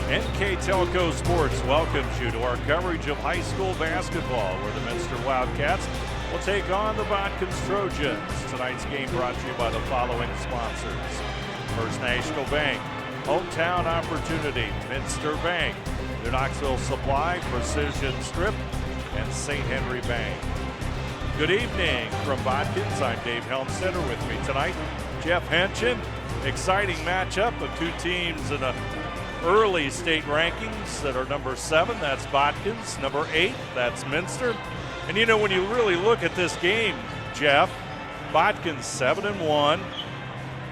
NK Telco Sports welcomes you to our coverage of high school basketball, where the Minster Wildcats will take on the Botkins Trojans. Tonight's game brought to you by the following sponsors: First National Bank, Hometown Opportunity, Minster Bank, New Knoxville Supply, Precision Strip, and St. Henry Bank. Good evening from Botkins. I'm Dave Helmstetter. With me tonight, Jeff Henchen. Exciting matchup of two teams in a early state rankings that are number 7, that's Botkins. Number 8, that's Minster. And you know, when you really look at this game, Jeff, Botkins 7-1,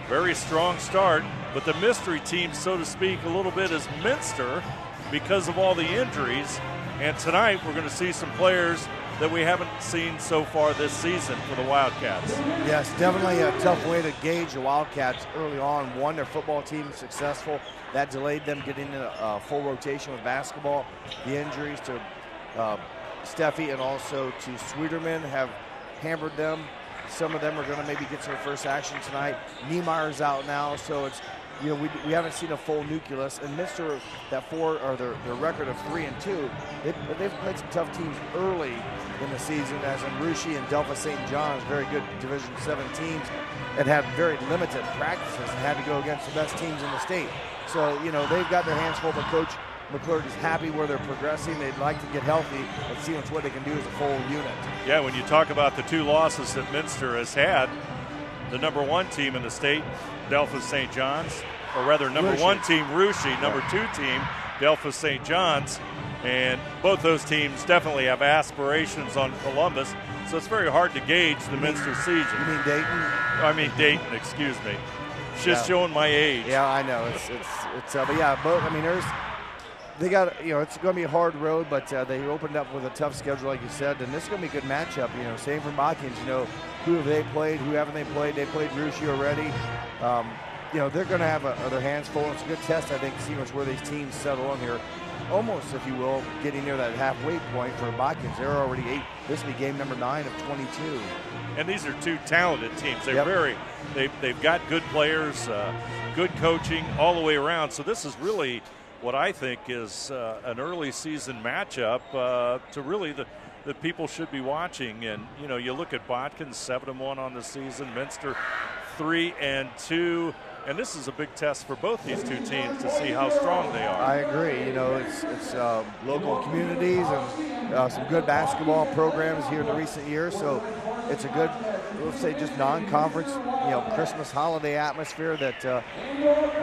very strong start, but the mystery team, so to speak, a little bit is Minster because of all the injuries. And tonight we're going to see some players that we haven't seen so far this season for the Wildcats. Yes, definitely a tough way to gauge the Wildcats early on. One, their football team is successful. That delayed them getting into full rotation with basketball. The injuries to Steffi and also to Sweeterman have hampered them. Some of them are going to maybe get to their first action tonight. Niemeyer's out now, so it's, you know, we haven't seen a full nucleus. And Minster, their record of 3-2, they've played some tough teams early in the season, as in Russia and Delphos St. John's, very good Division 7 teams, and had very limited practices and had to go against the best teams in the state. So, you know, they've got their hands full, but Coach McClurg is happy where they're progressing. They'd like to get healthy and see what they can do as a full unit. Yeah, when you talk about the two losses that Minster has had, the number 1 team in the state, Delphos St. John's, or rather number 1 team, Russia, number 2 team, Delphos St. John's, and both those teams definitely have aspirations on Columbus, so it's very hard to gauge the Minster season. You mean Dayton? I mean Dayton, excuse me. Just showing my age. Yeah, I know. But yeah, both. I mean, they got, you know, it's going to be a hard road, but they opened up with a tough schedule, like you said, and this is going to be a good matchup. You know, same for Botkins. You know, who have they played? Who haven't they played? They played Russia already. You know, they're going to have their hands full. It's a good test, I think, to see where these teams settle in here. Almost, if you will, getting near that halfway point for Botkins. They're already 8. This will be game number 9 of 22. And these are two talented teams. They've got good players, good coaching all the way around. So this is really what I think is an early season matchup to really that people should be watching. And, you know, you look at Botkins 7-1 on the season, Minster 3-2. And this is a big test for both these two teams to see how strong they are. I agree. You know, it's local communities and some good basketball programs here in the recent years. So it's a good, let's say, just non-conference, you know, Christmas holiday atmosphere that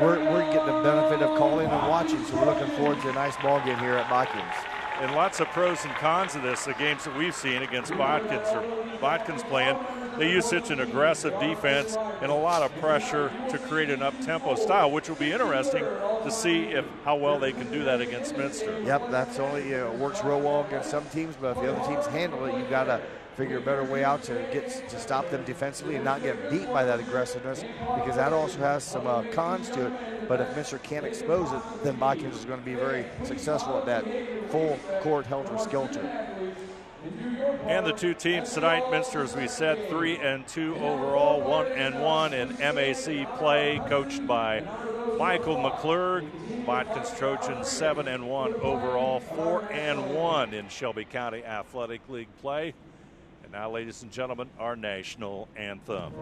we're getting the benefit of calling and watching. So we're looking forward to a nice ball game here at Botkins. And lots of pros and cons of this. The games that we've seen against Botkins playing, they use such an aggressive defense and a lot of pressure to create an up-tempo style, which will be interesting to see how well they can do that against Minster. Yep, that's only works real well against some teams, but if the other teams handle it, you've got to figure a better way out to stop them defensively and not get beat by that aggressiveness, because that also has some cons to it. But if Minster can't expose it, then Botkins is going to be very successful at that full court helter-skelter. And the two teams tonight, Minster, as we said, 3-2 overall, 1-1 in MAC play, coached by Michael McClurg. Botkins Trojans 7-1 overall, 4-1 in Shelby County Athletic League play. And now, ladies and gentlemen, our national anthem.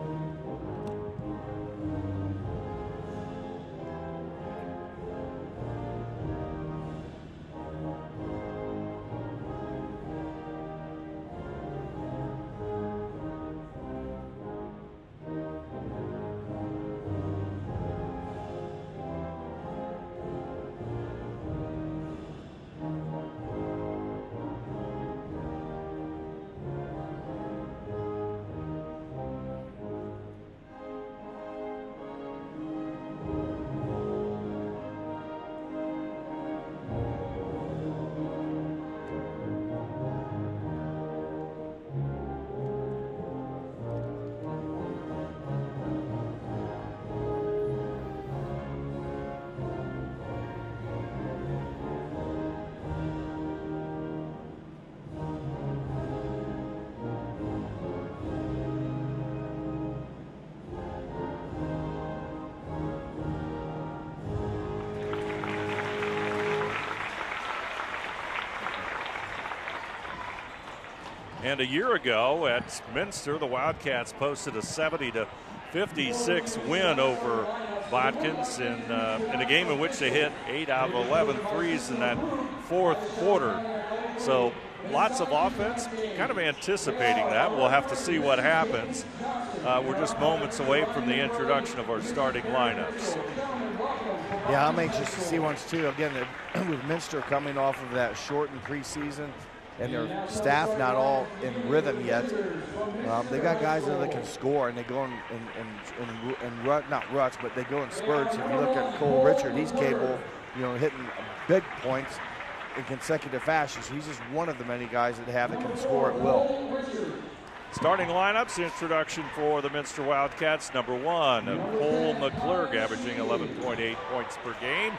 And a year ago at Minster, the Wildcats posted a 70-56 win over Botkins in a game in which they hit 8 out of 11 threes in that fourth quarter. So lots of offense, kind of anticipating that. We'll have to see what happens. We're just moments away from the introduction of our starting lineups. Yeah, I'm anxious to see ones too. Again, with Minster coming off of that shortened preseason and their staff not all in rhythm yet, they got guys that can score, and they go in not ruts, but they go in spurts. If you look at Cole Richard, he's capable, hitting big points in consecutive fashion. So he's just one of the many guys that can score at will. Starting lineups, the introduction for the Minster Wildcats. Number 1, Cole McClurg, averaging 11.8 points per game.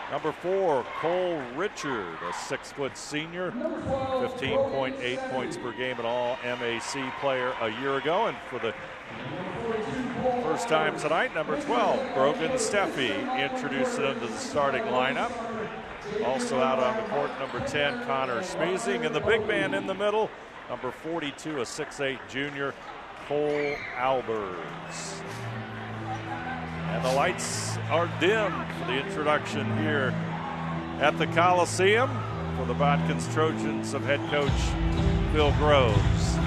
Number 4, Cole Richard, a 6-foot senior, 15.8 points per game, an all-MAC player a year ago. And for the first time tonight, number 12, Brogan Steffi, introduced into the starting lineup. Also out on the court, number 10, Connor Smeezing. And the big man in the middle, number 42, a 6'8 junior, Cole Albers. And the lights are dim for the introduction here at the Coliseum for the Botkins Trojans of head coach Phil Groves.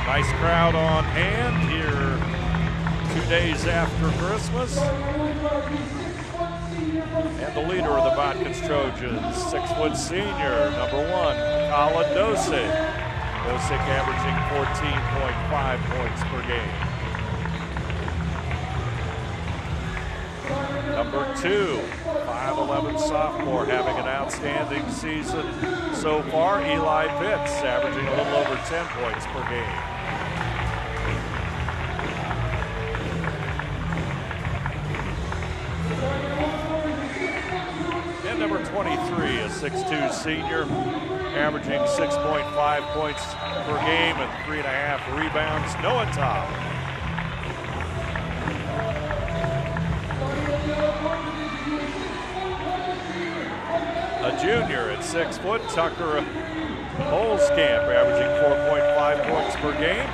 Nice crowd on hand here 2 days after Christmas. And the leader of the Botkins Trojans, 6-foot senior, number 1, Colin Dosick. Dosick averaging 14.5 points per game. Number 2, 5'11 sophomore, having an outstanding season so far, Eli Pitts, averaging a little over 10 points per game. Number 23, a 6'2 senior, averaging 6.5 points per game and 3.5 rebounds, Noah Top. A junior at 6 foot, Tucker Holzkamp, averaging 4.5 points per game.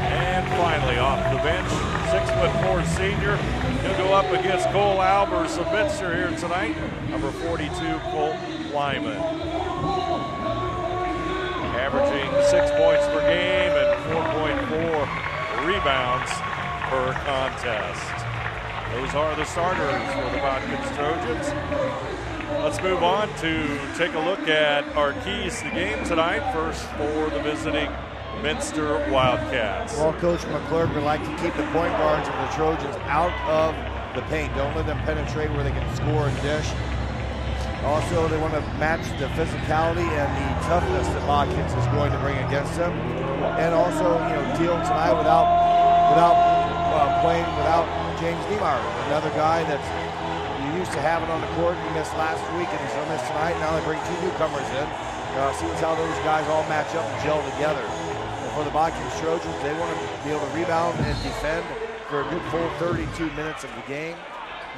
And finally, off the bench, 6'4" senior. He'll go up against Cole Albers of Minster here tonight. Number 42, Colton Lyman. Averaging 6 points per game and 4.4 rebounds per contest. Those are the starters for the Botkins Trojans. Let's move on to take a look at our keys to the game tonight. First for the visiting Minster Wildcats. Well, Coach McClurg would like to keep the point guards of the Trojans out of the paint. Don't let them penetrate where they can score and dish. Also, they want to match the physicality and the toughness that Botkins is going to bring against them. And also, deal tonight without playing without James Niemeyer, another guy that's used to having on the court. He missed last week and he's going to miss tonight. Now they bring 2 newcomers in. Seeing how those guys all match up and gel together. For the Botkins Trojans, they want to be able to rebound and defend for a good full 32 minutes of the game.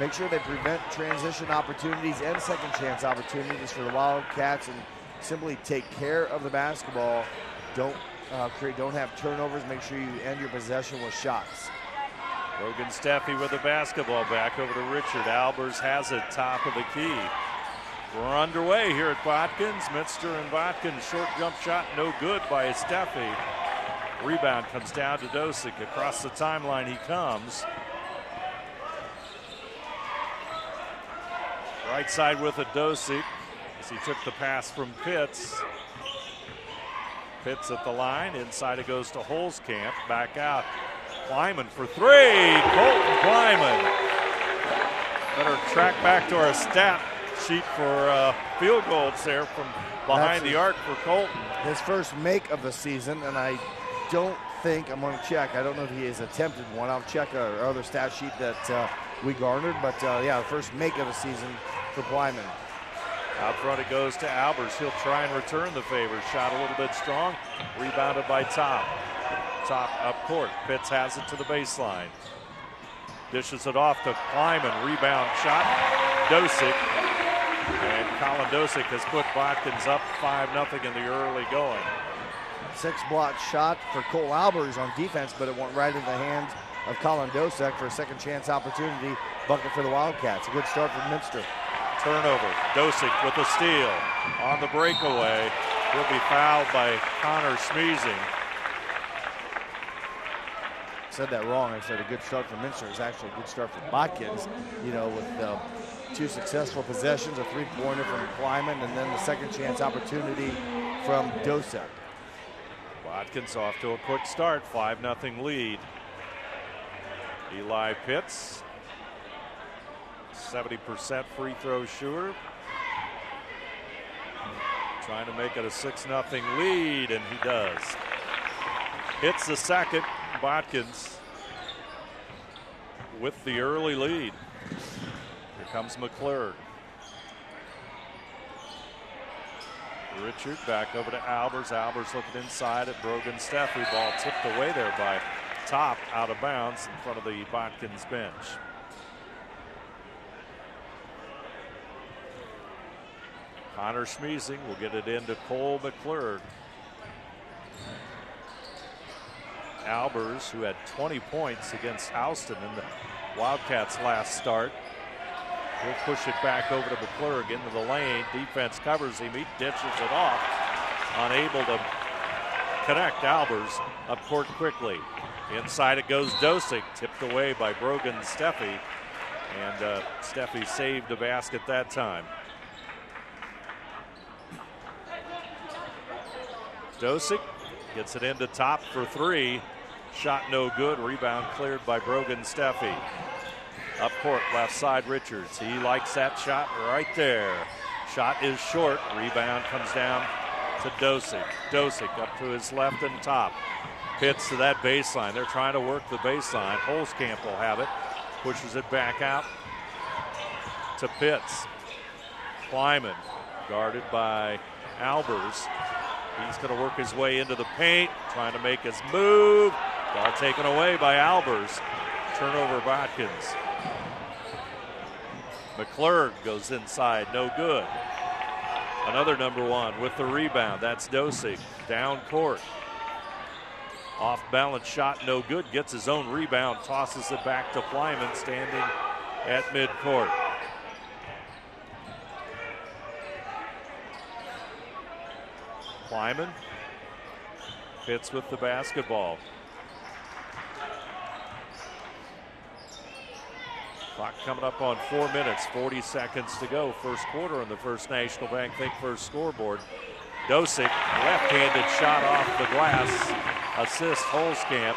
Make sure they prevent transition opportunities and second chance opportunities for the Wildcats and simply take care of the basketball. Don't have turnovers. Make sure you end your possession with shots. Brogan Steffi with the basketball, back over to Richard. Albers has it top of the key. We're underway here at Botkins. Minster and Botkins, short jump shot, no good by Steffi. Rebound comes down to Dosick. Across the timeline he comes. Right side with a Dosick as he took the pass from Pitts. Pitts at the line. Inside it goes to Holzkamp. Back out. Kleiman for 3. Colton Kleiman. Better track back to our stat sheet for field goals there from behind the arc for Colton. His first make of the season, and I don't think, I'm going to check, I don't know if he has attempted one. I'll check our other stat sheet that we garnered, but yeah, the first make of the season for Kleiman. Out front it goes to Albers. He'll try and return the favor. Shot a little bit strong. Rebounded by Top. Top up court. Pitts has it to the baseline. Dishes it off to Kleiman. Rebound shot. Dosick. And Colin Dosick has put Botkins up 5-0 in the early going. 6-block shot for Cole Albers on defense, but it went right in the hands of Colin Dosick for a second chance opportunity. Bucket for the Wildcats. A good start from Minster. Turnover. Dosick with a steal. On the breakaway. He'll be fouled by Connor Smeezing. Said that wrong. I said a good start for Minster. It's actually a good start for Botkins, you know, with 2 successful possessions, a 3-pointer from Kleiman, and then the second chance opportunity from Dosick. Botkins off to a quick start, 5-0 lead. Eli Pitts, 70% free throw shooter. Trying to make it a 6-0 lead, and he does. Hits the second. Botkins with the early lead. Here comes McClure. Richard back over to Albers. Albers looking inside at Brogan Steffi. Ball tipped away there by Top, out of bounds in front of the Botkins bench. Connor Smeezing will get it into Cole McClure. Albers, who had 20 points against Houston in the Wildcats' last start. He'll push it back over to McClure into the lane. Defense covers him. He ditches it off. Unable to connect. Albers up court quickly. Inside it goes Dosick. Tipped away by Brogan Steffi. And Steffi saved a basket that time. Dosick gets it into Top for 3. Shot no good. Rebound cleared by Brogan Steffi. Up court, left side, Richards. He likes that shot right there. Shot is short. Rebound comes down to Dosick. Dosick up to his left and Top. Pitts to that baseline. They're trying to work the baseline. Holzkamp will have it. Pushes it back out to Pitts. Kleiman guarded by Albers. He's going to work his way into the paint, trying to make his move. Ball taken away by Albers. Turnover Botkins. McClure goes inside, no good. Another number 1 with the rebound. That's Dosick. Down court. Off balance shot, no good. Gets his own rebound, tosses it back to Kleiman, standing at midcourt. Kleiman. Pitts with the basketball. Clock coming up on 4 minutes, 40 seconds to go. First quarter on the First National Bank Think First scoreboard. Dosick, left-handed shot off the glass. Assist Holzkamp.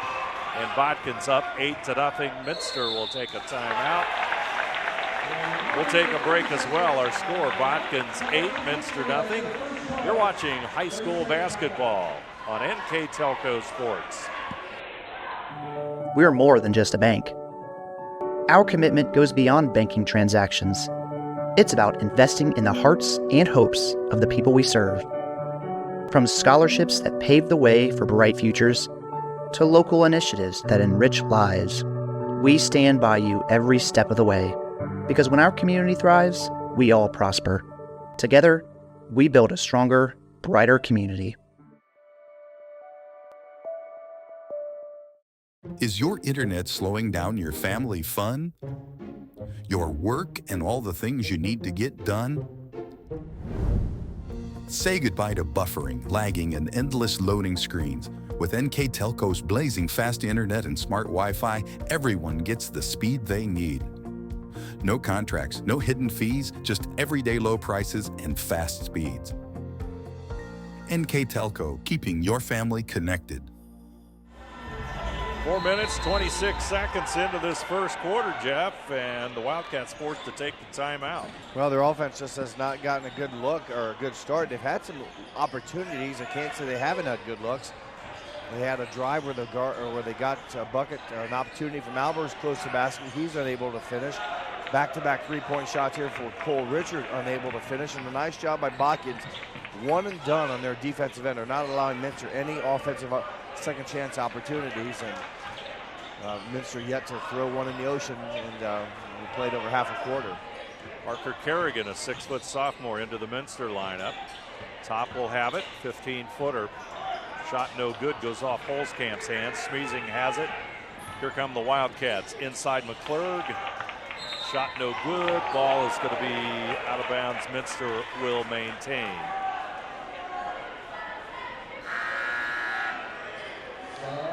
And Botkins up 8-0. Minster will take a timeout. We'll take a break as well. Our score, Botkins 8, Minster 0. You're watching high school basketball on NK Telco Sports. We're more than just a bank. Our commitment goes beyond banking transactions. It's about investing in the hearts and hopes of the people we serve. From scholarships that pave the way for bright futures to local initiatives that enrich lives, we stand by you every step of the way. Because when our community thrives, we all prosper. Together, we build a stronger, brighter community. Is your internet slowing down your family fun? Your work and all the things you need to get done? Say goodbye to buffering, lagging, and endless loading screens. With NK Telco's blazing fast internet and smart Wi-Fi, everyone gets the speed they need. No contracts, no hidden fees, just everyday low prices and fast speeds. NK Telco, keeping your family connected. 4 minutes, 26 seconds into this first quarter, Jeff, and the Wildcats forced to take the timeout. Well, their offense just has not gotten a good look or a good start. They've had some opportunities. I can't say they haven't had good looks. They had a drive where they got a bucket, an opportunity from Albers close to the basket. He's unable to finish. Back-to-back three-point shots here for Cole Richard, unable to finish. And a nice job by Botkins. One and done on their defensive end. They're not allowing Minster any offensive second chance opportunities. And Minster yet to throw one in the ocean, and we played over half a quarter. Parker Kerrigan, a 6-foot sophomore, into the Minster lineup. Top will have it, 15-footer. Shot no good, goes off Holzkamp's hands. Smeezing has it. Here come the Wildcats. Inside McClurg. Shot no good. Ball is going to be out of bounds. Minster will maintain.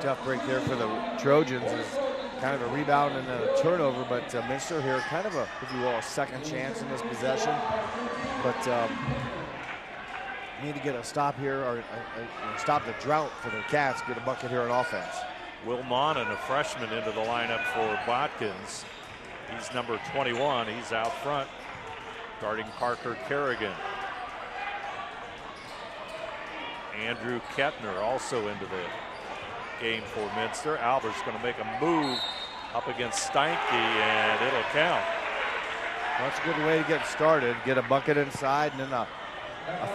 Tough break there for the Trojans. It's kind of a rebound and then a turnover, but Minster here kind of a, if you will, a second chance in this possession. But need to get a stop here, or stop the drought for the Cats, get a bucket here on offense. Will Monin, a freshman, into the lineup for Botkins. He's number 21. He's out front, guarding Parker Kerrigan. Andrew Kettner also into the game for Minster. Albert's going to make a move up against Steinke, and it'll count. Well, that's a good way to get started. Get a bucket inside, and then a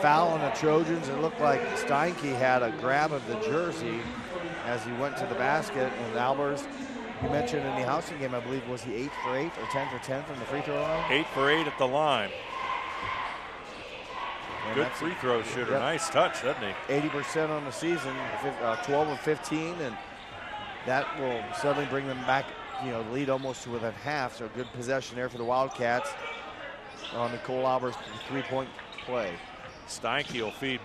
foul on the Trojans. It looked like Steinke had a grab of the jersey as he went to the basket. And Albers, you mentioned in the Houston game, I believe, was he 8 for 8 or 10 for 10 from the free throw line? 8 for 8 at the line. And good free throw shooter. Yep. Nice touch, doesn't he? 80% on the season, 12 of 15, and that will suddenly bring them back, lead almost to within half. So good possession there for the Wildcats on Nicole Albers' three-point play. Steinke will feed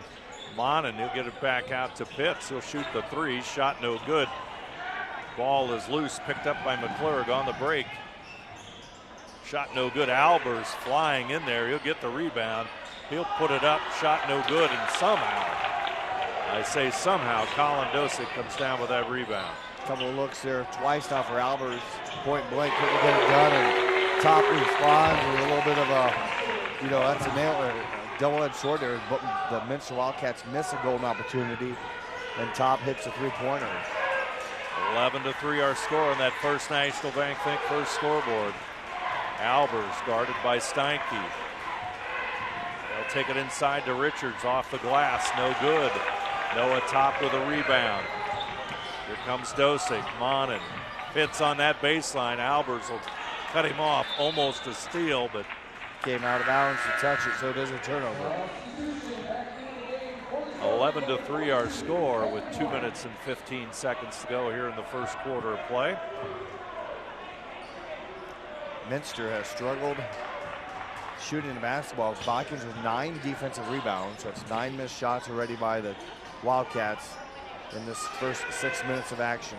Monin. He'll get it back out to Pitts. He'll shoot the three. Shot no good. Ball is loose, picked up by McClurg on the break. Shot no good. Albers flying in there. He'll get the rebound. He'll put it up. Shot no good. And somehow, I say somehow, Colin Dosick comes down with that rebound. Couple of looks there twice now for Albers. Point blank, couldn't get it done. And Top responds with a little bit of a, that's a nail. Double-edged sword there, but the Minster Wildcats miss a golden opportunity, and Top hits a three-pointer. 11-3 our score on that First National Bank Think First scoreboard. Albers guarded by Steinke. They'll take it inside to Richards off the glass, no good. Noah Top with a rebound. Here comes Dosick, Monin. Fits on that baseline. Albers will cut him off, almost a steal, but came out of bounds to touch it, so it is a turnover. 11-3 our score with 2 minutes and 15 seconds to go here in the first quarter of play. Minster has struggled shooting the basketball. Botkins with 9 defensive rebounds, so it's 9 missed shots already by the Wildcats in this first 6 minutes of action.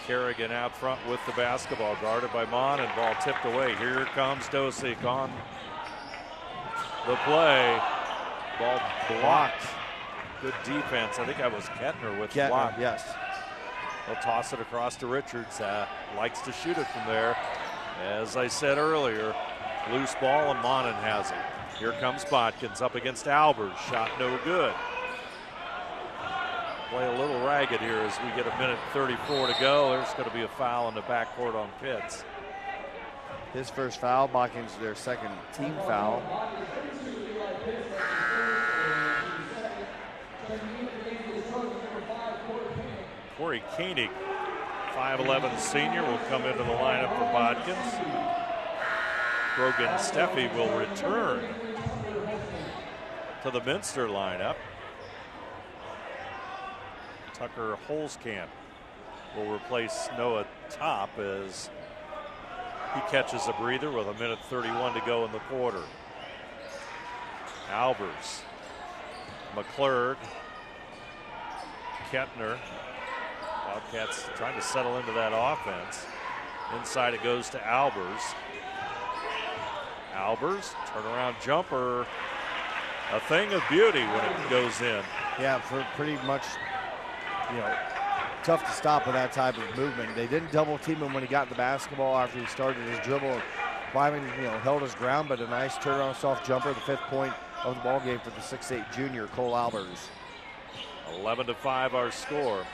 Kerrigan out front with the basketball, guarded by Mon, and ball tipped away. Here comes Dosick on the play. Ball blocked. Good defense. I think that was Kettner with the block. Yes. They'll toss it across to Richards. Likes to shoot it from there. As I said earlier, loose ball and Monin has it. Here comes Botkins up against Albers. Shot no good. Play a little ragged here as we get a minute 34 to go. There's going to be a foul in the backcourt on Pitts. His first foul, Botkins their second team foul. Corey Koenig, 5'11" senior, will come into the lineup for Botkins. Brogan Steffi will return to the Minster lineup. Tucker Holzkamp will replace Noah Top as he catches a breather with a minute 31 to go in the quarter. Albers, McClurg, Kettner. Wildcats trying to settle into that offense. Inside it goes to Albers. Albers, turnaround jumper. A thing of beauty when it goes in. Yeah, for pretty much, tough to stop with that type of movement. They didn't double team him when he got the basketball after he started his dribble. Climbing, held his ground, but a nice turnaround soft jumper, the 5th point of the ball game for the 6'8" junior, Cole Albers. 11-5 our score.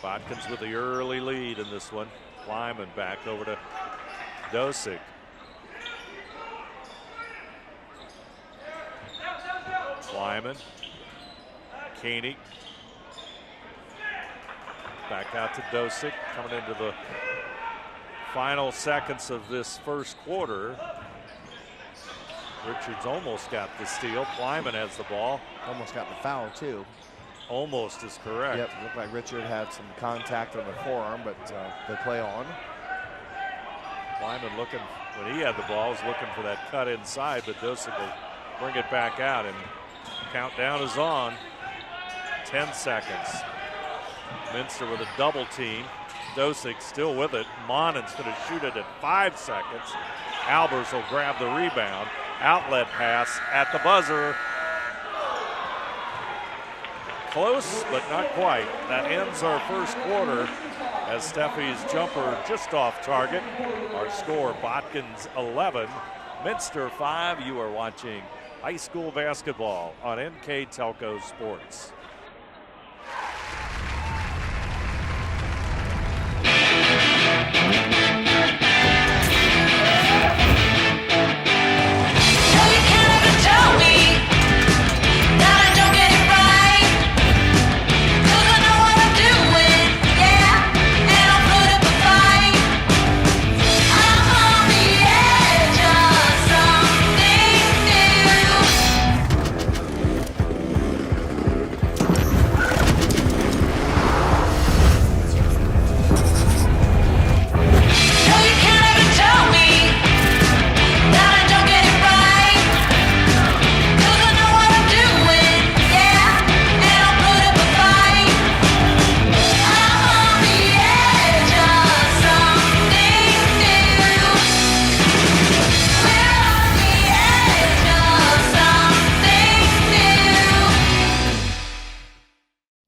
Botkins with the early lead in this one. Lyman back over to Dosick. Lyman. Koenig. Back out to Dosick, coming into the final seconds of this first quarter. Richards almost got the steal. Lyman has the ball. Almost got the foul, too. Almost is correct. Yep, looked like Richard had some contact on the forearm, but they play on. Lyman looking, when he had the ball, was looking for that cut inside, but Dosick will bring it back out, and countdown is on. 10 seconds. Minster with a double team. Dosick still with it. Monen's going to shoot it at 5 seconds. Albers will grab the rebound. Outlet pass at the buzzer. Close, but not quite. That ends our first quarter as Steffi's jumper just off target. Our score, Botkins 11, Minster 5. You are watching high school basketball on NK Telco Sports.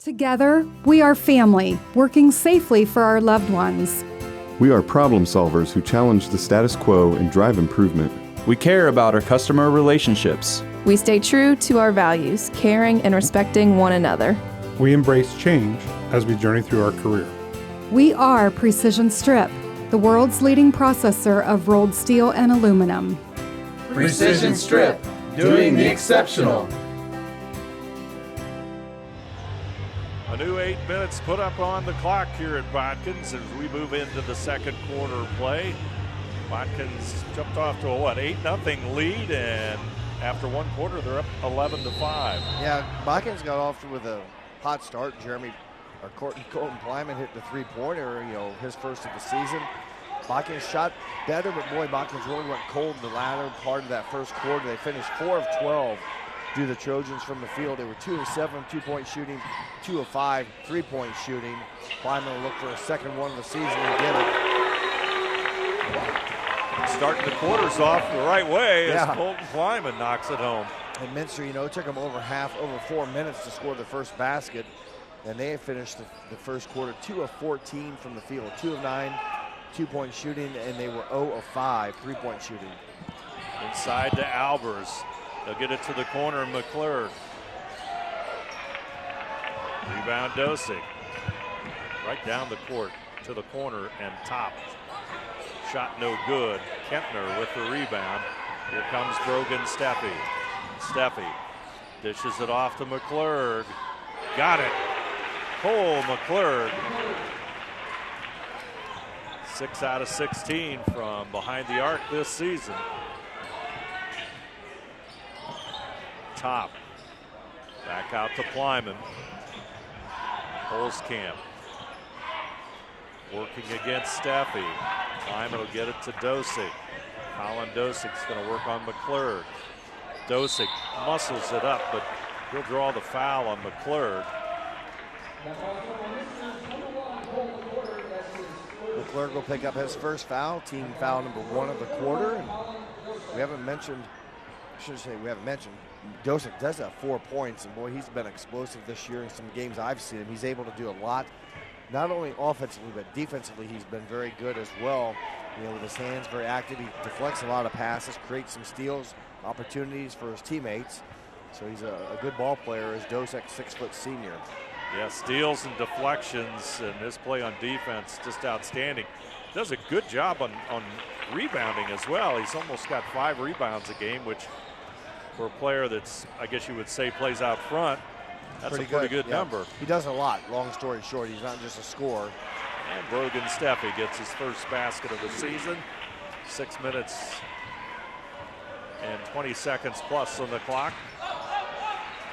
Together, we are family, working safely for our loved ones. We are problem solvers who challenge the status quo and drive improvement. We care about our customer relationships. We stay true to our values, caring and respecting one another. We embrace change as we journey through our career. We are Precision Strip, the world's leading processor of rolled steel and aluminum. Precision Strip, doing the exceptional. A new 8 minutes put up on the clock here at Botkins as we move into the second quarter play. Botkins jumped off to a 8-0 lead, and after one quarter they're up 11-5. Yeah, Botkins got off with a hot start. Colton Plyman hit the three-pointer, his first of the season. Botkins shot better, but boy, Botkins really went cold in the latter part of that first quarter. They finished 4 of 12. Do the Trojans from the field. They were 2 of 7 2-point shooting, 2 of 5 3-point shooting. Plyman will look for a second one of the season and get it. Starting the quarters off the right way as Colton Plyman knocks it home. And Minster, it took them over 4 minutes to score the first basket. And they finished the first quarter 2 of 14 from the field, 2 of 9 2-point shooting, and they were 0 of 5 3-point shooting. Inside to Albers. They'll get it to the corner, McClure. Rebound Dosick. Right down the court to the corner and topped. Shot no good. Kempner with the rebound. Here comes Brogan Steffi. Steffi dishes it off to McClure. Got it. Cole McClure. 6 out of 16 from behind the arc this season. Top. Back out to Plyman. Holzkamp. Working against Steffi. Plyman will get it to Dosick. Colin Dosick's going to work on McClure. Dosick muscles it up, but he'll draw the foul on McClure. McClure will pick up his first foul, team foul number 1 of the quarter. And we haven't mentioned, Dosick does have 4 points, and boy, he's been explosive this year in some games I've seen him. He's able to do a lot, not only offensively, but defensively. He's been very good as well. With his hands very active. He deflects a lot of passes, creates some steals, opportunities for his teammates. So he's a good ball player as Dosick, 6-foot senior. Yeah, steals and deflections, and his play on defense just outstanding. Does a good job on rebounding as well. He's almost got 5 rebounds a game, which for a player that's, I guess you would say, plays out front, that's a pretty good number. He does a lot, long story short. He's not just a scorer. And Brogan Steffi gets his first basket of the season. 6 minutes and 20 seconds plus on the clock.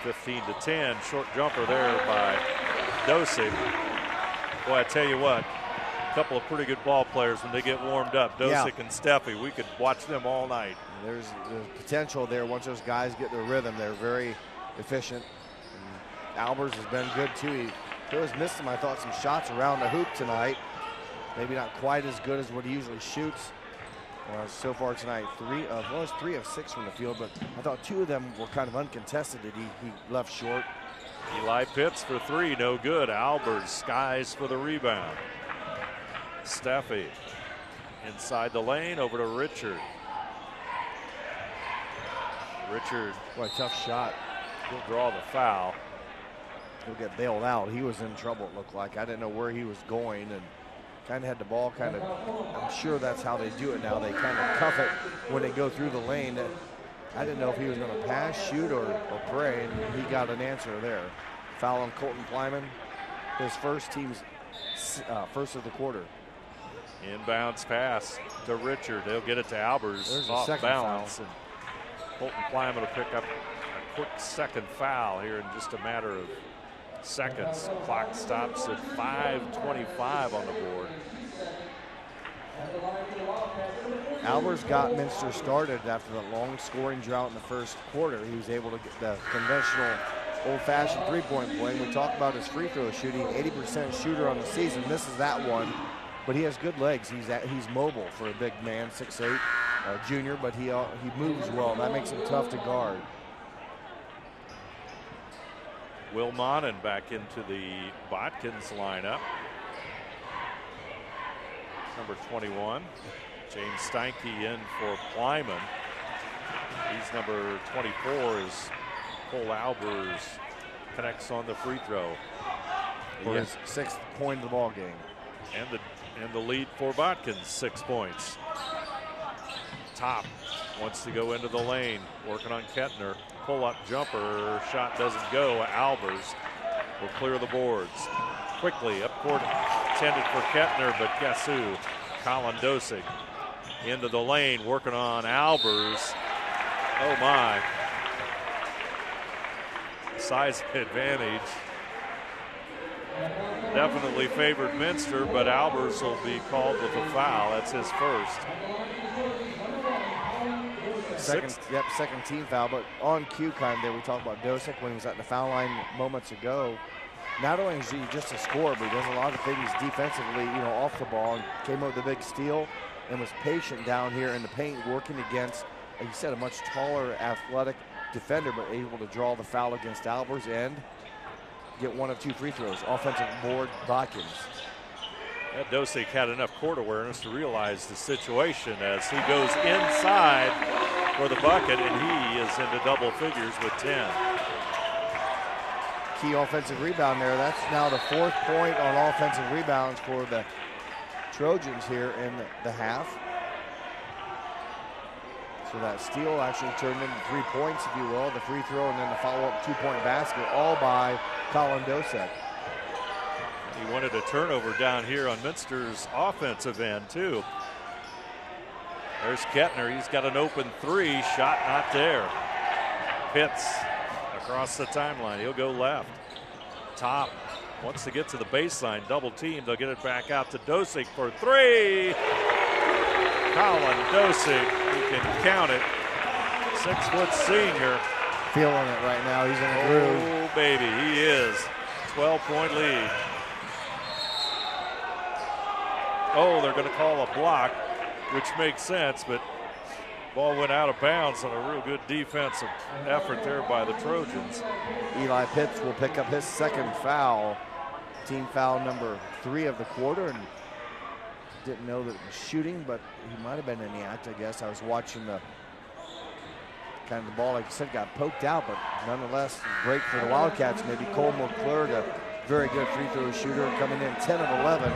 15-10, short jumper there by Dosick. Boy, I tell you what, a couple of pretty good ball players when they get warmed up. Dosick and Steffi, we could watch them all night. There's potential there. Once those guys get their rhythm, they're very efficient. And Albers has been good too. He was missing, I thought, some shots around the hoop tonight. Maybe not quite as good as what he usually shoots. So far tonight, 3 of 6 from the field, but I thought 2 of them were kind of uncontested that he left short. Eli Pitts for 3, no good. Albers skies for the rebound. Steffi inside the lane, over to Richard. Richard, what a tough shot. He'll draw the foul. He'll get bailed out. He was in trouble, it looked like. I didn't know where he was going, and kind of had the ball I'm sure that's how they do it now. They kind of cuff it when they go through the lane. I didn't know if he was going to pass, shoot, or pray, and he got an answer there. Foul on Colton Plyman, his first, team's first of the quarter. Inbounds pass to Richard. They'll get it to Albers. There's off a second balance. foul. And Colton Plyman will pick up a quick second foul here in just a matter of seconds. Clock stops at 5:25 on the board. Albers got Minster started after the long scoring drought in the first quarter. He was able to get the conventional old-fashioned three-point play. We talked about his free throw shooting, 80% shooter on the season. Misses that one, but he has good legs. He's mobile for a big man, 6'8", junior, but he moves well. That makes him tough to guard. Will Monin back into the Botkins lineup. Number 21. James Steinke in for Plyman. He's number 24 as Cole Albers connects on the free throw. For his 6th point of the ball game. And the lead for Botkins, 6 points. Top wants to go into the lane, working on Kettner. Pull-up jumper, shot doesn't go. Albers will clear the boards. Quickly, up court intended for Kettner, but guess who? Colin Dosick into the lane, working on Albers. Oh my. Size advantage. Definitely favored Minster, but Albers will be called with a foul. That's his first. Second team foul, but on cue kind of there. We talked about Dosick when he was at the foul line moments ago. Not only is he just a scorer, but he does a lot of things defensively, off the ball, and came up with a big steal and was patient down here in the paint, working against, like you said, a much taller, athletic defender, but able to draw the foul against Albers and get 1 of 2 free throws. Offensive board, Botkins. Dosick had enough court awareness to realize the situation as he goes inside for the bucket, and he is into double figures with 10. Key offensive rebound there. That's now the 4th point on offensive rebounds for the Trojans here in the half. So that steal actually turned into 3 points, if you will, the free throw, and then the follow-up 2-point basket, all by Colin Dosick. He wanted a turnover down here on Minster's offensive end, too. There's Kettner. He's got an open 3. Shot not there. Pitts across the timeline. He'll go left. Top wants to get to the baseline. Double team. They'll get it back out to Dosick for 3. Colin Dosick, you can count it. 6-foot senior. Feeling it right now. He's in a groove. Oh, baby, he is. 12-point lead. Oh, they're going to call a block, which makes sense, but ball went out of bounds on a real good defensive effort there by the Trojans. Eli Pitts will pick up his 2nd foul, team foul number 3 of the quarter, and didn't know that it was shooting, but he might have been in the act, I guess. I was watching the ball, like you said, got poked out, but nonetheless, break for the Wildcats. Maybe Cole McClure to very good free throw shooter, coming in 10 of 11.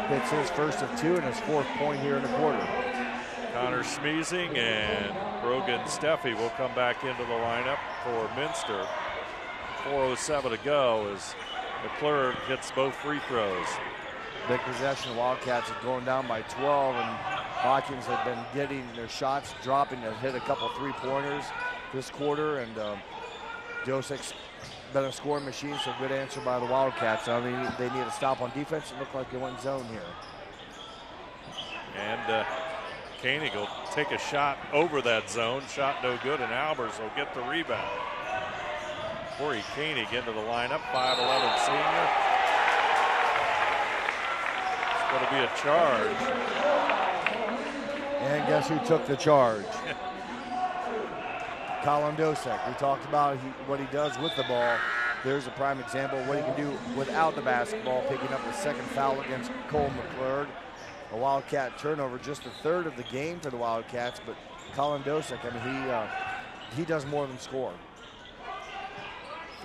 Hits his first of 2 and his 4th point here in the quarter. Connor Smeezing and Brogan Steffi will come back into the lineup for Minster. 4:07 to go as McClure hits both free throws. Big possession. Wildcats are going down by 12, and Botkins have been getting their shots dropping. They've hit a couple 3-pointers this quarter, and Dosek's been a scoring machine, so good answer by the Wildcats. I mean, they need a stop on defense. It looked like they went zone here. And Koenig will take a shot over that zone. Shot no good, and Albers will get the rebound. Corey Koenig into the lineup, 5'11" senior. It's going to be a charge. And guess who took the charge? Colin Dosek. We talked about what he does with the ball. There's a prime example of what he can do without the basketball, picking up the 2nd foul against Cole McClure. A Wildcat turnover, just the 3rd of the game for the Wildcats, but Colin Dosek, I mean, he does more than score.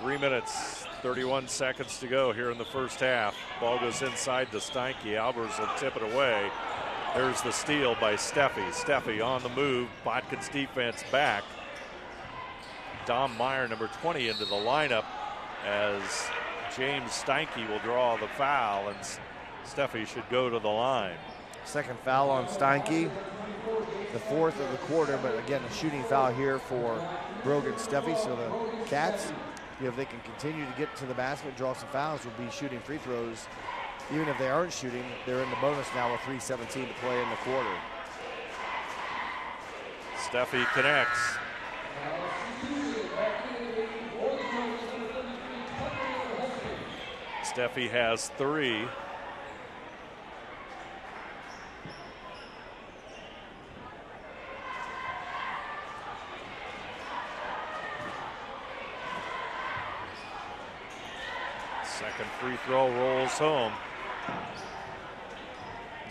3 minutes, 31 seconds to go here in the first half. Ball goes inside to Steinke. Albers will tip it away. There's the steal by Steffi. Steffi on the move. Botkins defense back. Dom Meyer, number 20, into the lineup as James Steinke will draw the foul, and Steffi should go to the line. 2nd foul on Steinke, the 4th of the quarter, but again, a shooting foul here for Brogan Steffi. So the Cats, if they can continue to get to the basket, draw some fouls, will be shooting free throws. Even if they aren't shooting, they're in the bonus now with 3:17 to play in the quarter. Steffi connects. Steffi has 3. Second free throw rolls home.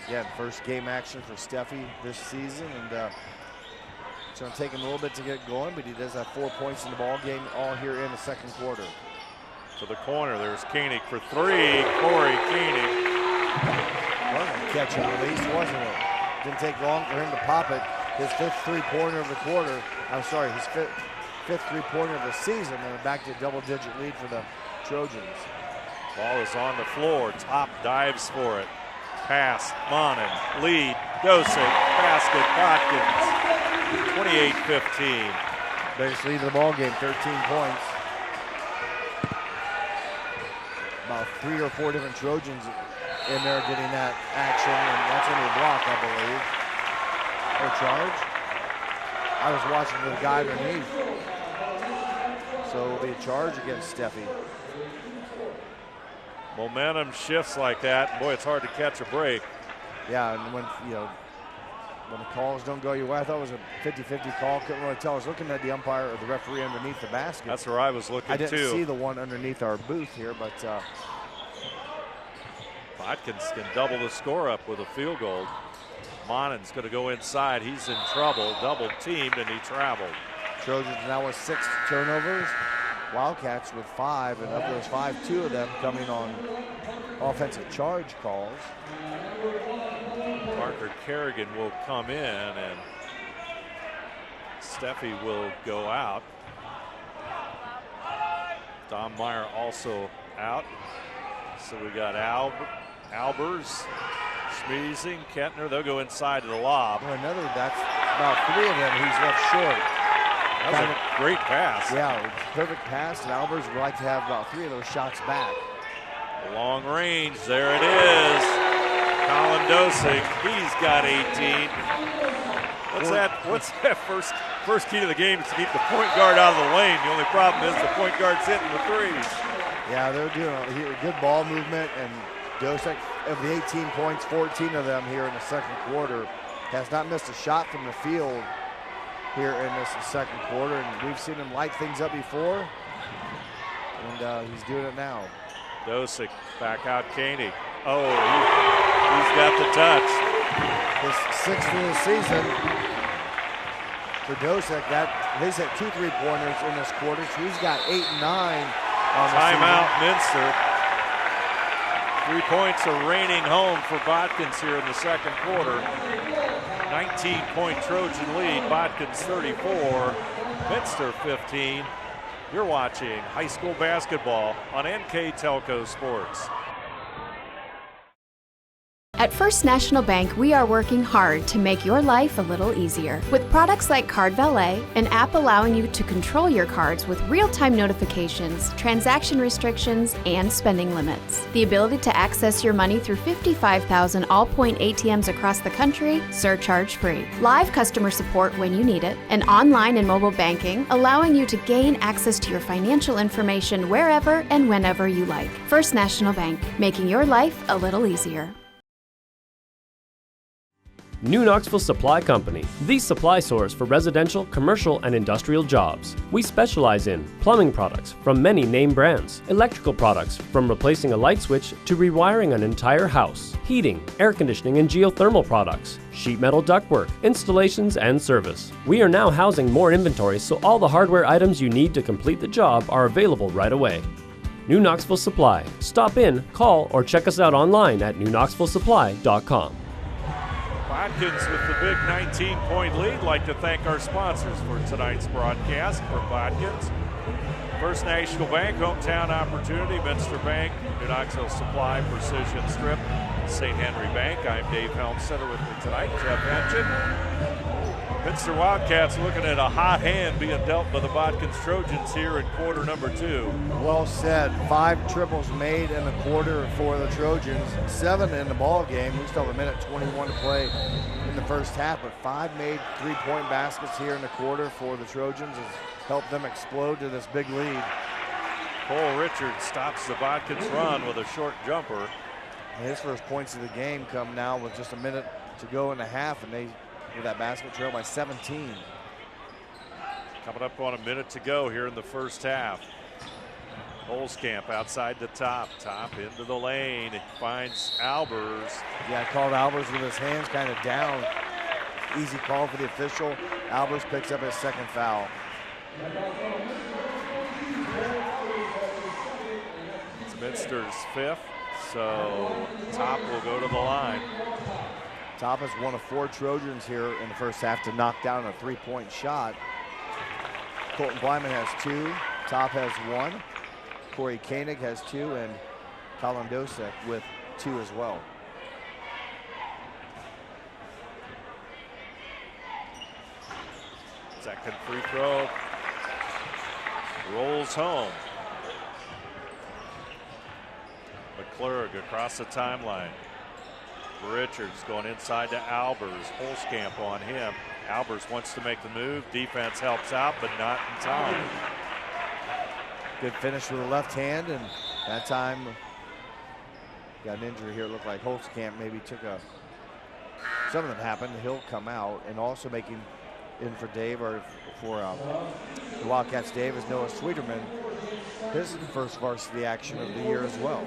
Again, first game action for Steffi this season, and it's going to take him a little bit to get going, but he does have 4 points in the ball game, all here in the 2nd quarter. To the corner, there's Koenig for 3. Corey Koenig. What a catch and release, wasn't it? Didn't take long for him to pop it. His 5th 3-pointer of the quarter. I'm sorry, his 5th 3-pointer of the season, and back to a double-digit lead for the Trojans. Ball is on the floor. Top dives for it. Pass, Monin, lead, Dosek, basket, Botkins. 28-15. Biggest lead of the ball game, 13 points. About 3 or 4 different Trojans in there getting that action, and that's only a block, I believe. Or charge. I was watching the guy underneath. So it'll be a charge against Steffi. Momentum shifts like that. Boy, it's hard to catch a break. Yeah, and when the calls don't go your way, I thought it was a 50-50 call. Couldn't really tell. I was looking at the umpire or the referee underneath the basket. That's where I was looking, I didn't too. see the one underneath our booth here, but Botkins can double the score up with a field goal. Monin's going to go inside. He's in trouble. Double teamed, and he traveled. Trojans now with 6 turnovers. Wildcats with 5, and of those 5, 2 of them coming on offensive charge calls. Parker Kerrigan will come in, and Steffi will go out. Dom Meyer also out. So we got Albers, Smeezing, Kentner. They'll go inside to the lob. Well, that's about 3 of them he's left short. That was a great pass. Yeah, perfect pass, and Albers would like to have about 3 of those shots back. Long range, there it is. Colin Dosek, he's got 18. What's that first key to the game is to keep the point guard out of the lane. The only problem is the point guard's hitting the threes. Yeah, they're doing a good ball movement, and Dosek, of the 18 points, 14 of them here in the 2nd quarter, has not missed a shot from the field here in this 2nd quarter, and we've seen him light things up before, and he's doing it now. Dosek back out, Koenig. Oh, he's got the touch. His 6th of the season for Dosek. He's hit 2 3-pointers in this quarter, so he's got 8 and 9 Timeout, Minster. 3 points are raining home for Botkins here in the second quarter. 19-point Trojan lead, Botkins 34, Minster 15. You're watching high school basketball on NK Telco Sports. At First National Bank, we are working hard to make your life a little easier. With products like Card Valet, an app allowing you to control your cards with real-time notifications, transaction restrictions, and spending limits. The ability to access your money through 55,000 all-point ATMs across the country, surcharge-free. Live customer support when you need it. And online and mobile banking, allowing you to gain access to your financial information wherever and whenever you like. First National Bank, making your life a little easier. New Knoxville Supply Company, the supply source for residential, commercial, and industrial jobs. We specialize in plumbing products from many name brands, electrical products from replacing a light switch to rewiring an entire house, heating, air conditioning, and geothermal products, sheet metal ductwork, installations, and service. We are now housing more inventory, so all the hardware items you need to complete the job are available right away. New Knoxville Supply. Stop in, call, or check us out online at newknoxvillesupply.com. Botkins with the big 19-point lead. Like to thank our sponsors for tonight's broadcast. For Botkins, First National Bank, hometown opportunity, Minster Bank, New Knoxville Supply, Precision Strip, St. Henry Bank. I'm Dave Helmstetter. With me tonight, Jeff Henchen. Minster Wildcats looking at a hot hand being dealt by the Botkins Trojans here in quarter number 2. Well said. 5 triples made in the quarter for the Trojans. 7 in the ball game. We still have a minute 21 to play in the first half, but 5 made 3-point baskets here in the quarter for the Trojans has helped them explode to this big lead. Cole Richards stops the Botkins run with a short jumper. And his first points of the game come now with just a minute to go in the half, and they with that basket trail by 17. Coming up on a minute to go here in the first half. Holzkamp outside the top into the lane. It finds Albers. Yeah, called Albers with his hands kind of down. Easy call for the official. Albers picks up his second foul. It's Minster's 5th, so Top will go to the line. Top is one of 4 Trojans here in the first half to knock down a 3-point shot. Colton Blyman has 2. Top has 1. Corey Koenig has 2, and Colin Dosek with 2 as well. Second free throw rolls home. McClurg across the timeline. Richards going inside to Albers. Holzkamp on him. Albers wants to make the move. Defense helps out, but not in time. Good finish with the left hand, and that time got an injury here. It looked like Holzkamp maybe took something happened. He'll come out, and also making in for Dave, or for the Wildcats Dave, is Noah Sweeterman. This is the first varsity action of the year as well.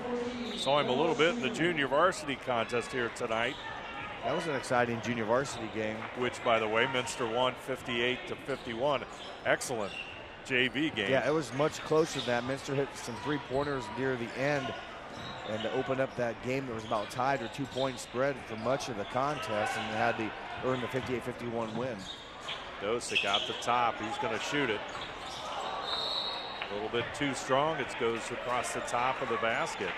Saw him a little bit in the junior varsity contest here tonight. That was an exciting junior varsity game. Which, by the way, Minster won 58-51. Excellent JV game. Yeah, it was much closer than that. Minster hit some 3-pointers near the end, and to open up that game that was about tied or 2-point spread for much of the contest, and had to earn the 58-51 win. Dosek out the top. He's going to shoot it. A little bit too strong. It goes across the top of the basket.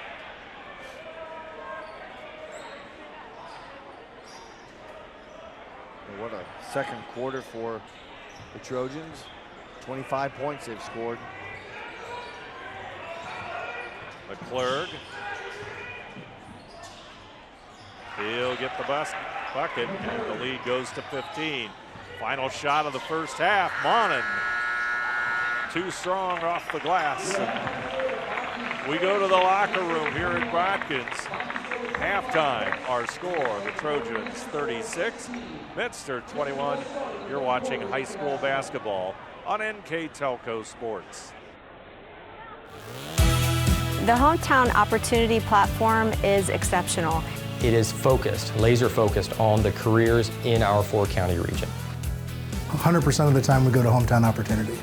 And what a second quarter for the Trojans. 25 points they've scored. McClurg. He'll get the bucket, and the lead goes to 15. Final shot of the first half. Monin. Too strong off the glass. We go to the locker room here at Botkins. Halftime, our score, the Trojans 36, Minster 21. You're watching high school basketball on NK Telco Sports. The Hometown Opportunity Platform is exceptional. It is focused, laser focused on the careers in our 4-county region. 100% of the time we go to Hometown Opportunity.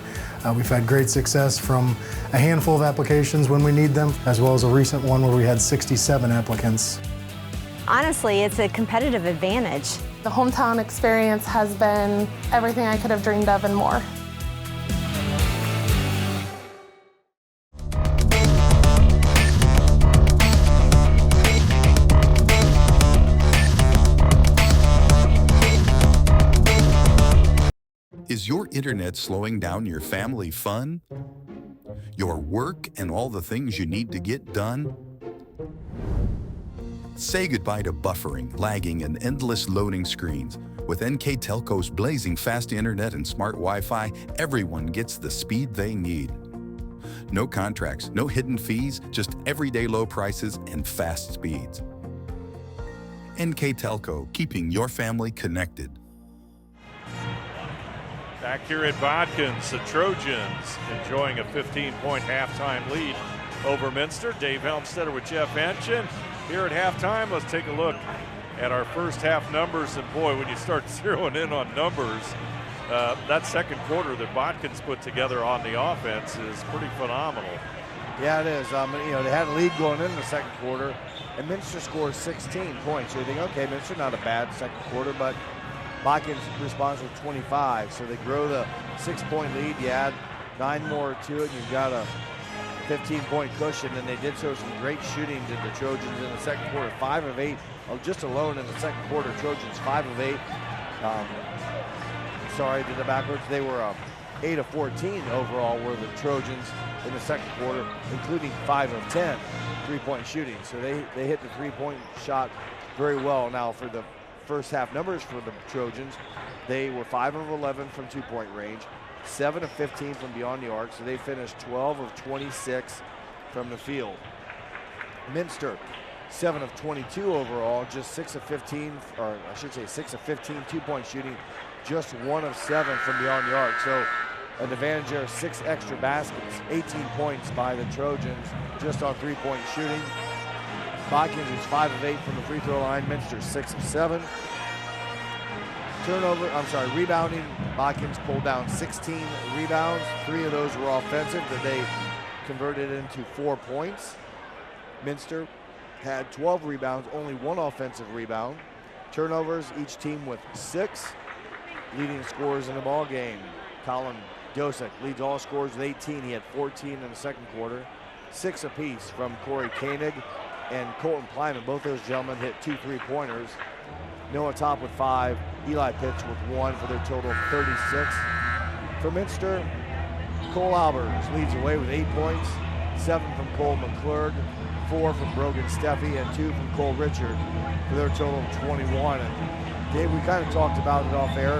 We've had great success from a handful of applications when we need them, as well as a recent one where we had 67 applicants. Honestly, it's a competitive advantage. The hometown experience has been everything I could have dreamed of and more. Is your internet slowing down your family fun? Your work and all the things you need to get done? Say goodbye to buffering, lagging, and endless loading screens. With NK Telco's blazing fast internet and smart Wi-Fi, everyone gets the speed they need. No contracts, no hidden fees, just everyday low prices and fast speeds. NK Telco, keeping your family connected. Back here at Botkins, the Trojans enjoying a 15-point halftime lead over Minster. Dave Helmstetter with Jeff Henchen. Here at halftime, let's take a look at our first half numbers. And boy, when you start zeroing in on numbers, that second quarter that Botkins put together on the offense is pretty phenomenal. Yeah, it is. They had a lead going into the second quarter, and Minster scores 16 points. So you think, okay, Minster not a bad second quarter, but Botkins responds with 25, so they grow the 6-point lead. You add 9 more to it, and you've got a 15-point cushion, and they did show some great shooting to the Trojans in the second quarter. 5 of 8, just alone in the second quarter. Trojans 5 of 8. Sorry, did it backwards. They were 8 of 14 overall were the Trojans in the second quarter, including 5 of 10 3-point shooting. So they hit the 3-point shot very well. Now for the first half numbers for the Trojans, they were 5 of 11 from 2-point range, 7 of 15 from beyond the arc, so they finished 12 of 26 from the field. Minster, 7 of 22 overall, just 6 of 15, or I should say 6 of 15 2-point shooting, just 1 of 7 from beyond the arc. So an advantage there, 6 extra baskets, 18 points by the Trojans just on 3-point shooting. Botkins is 5 of 8 from the free throw line. Minster 6 of 7. Rebounding. Botkins pulled down 16 rebounds. 3 of those were offensive that they converted into 4 points. Minster had 12 rebounds, only 1 offensive rebound. Turnovers, each team with 6. Leading scorers in the ball game. Colin Dosick leads all scorers with 18. He had 14 in the second quarter. 6 apiece from Corey Koenig and Colton Plyman. Both those gentlemen hit 2 3-pointers. Noah Top with 5, Eli Pitts with 1 for their total of 36. For Minster, Cole Albers leads away with 8 points, 7 from Cole McClurg, 4 from Brogan Steffi, and 2 from Cole Richard for their total of 21. And Dave, we kind of talked about it off air.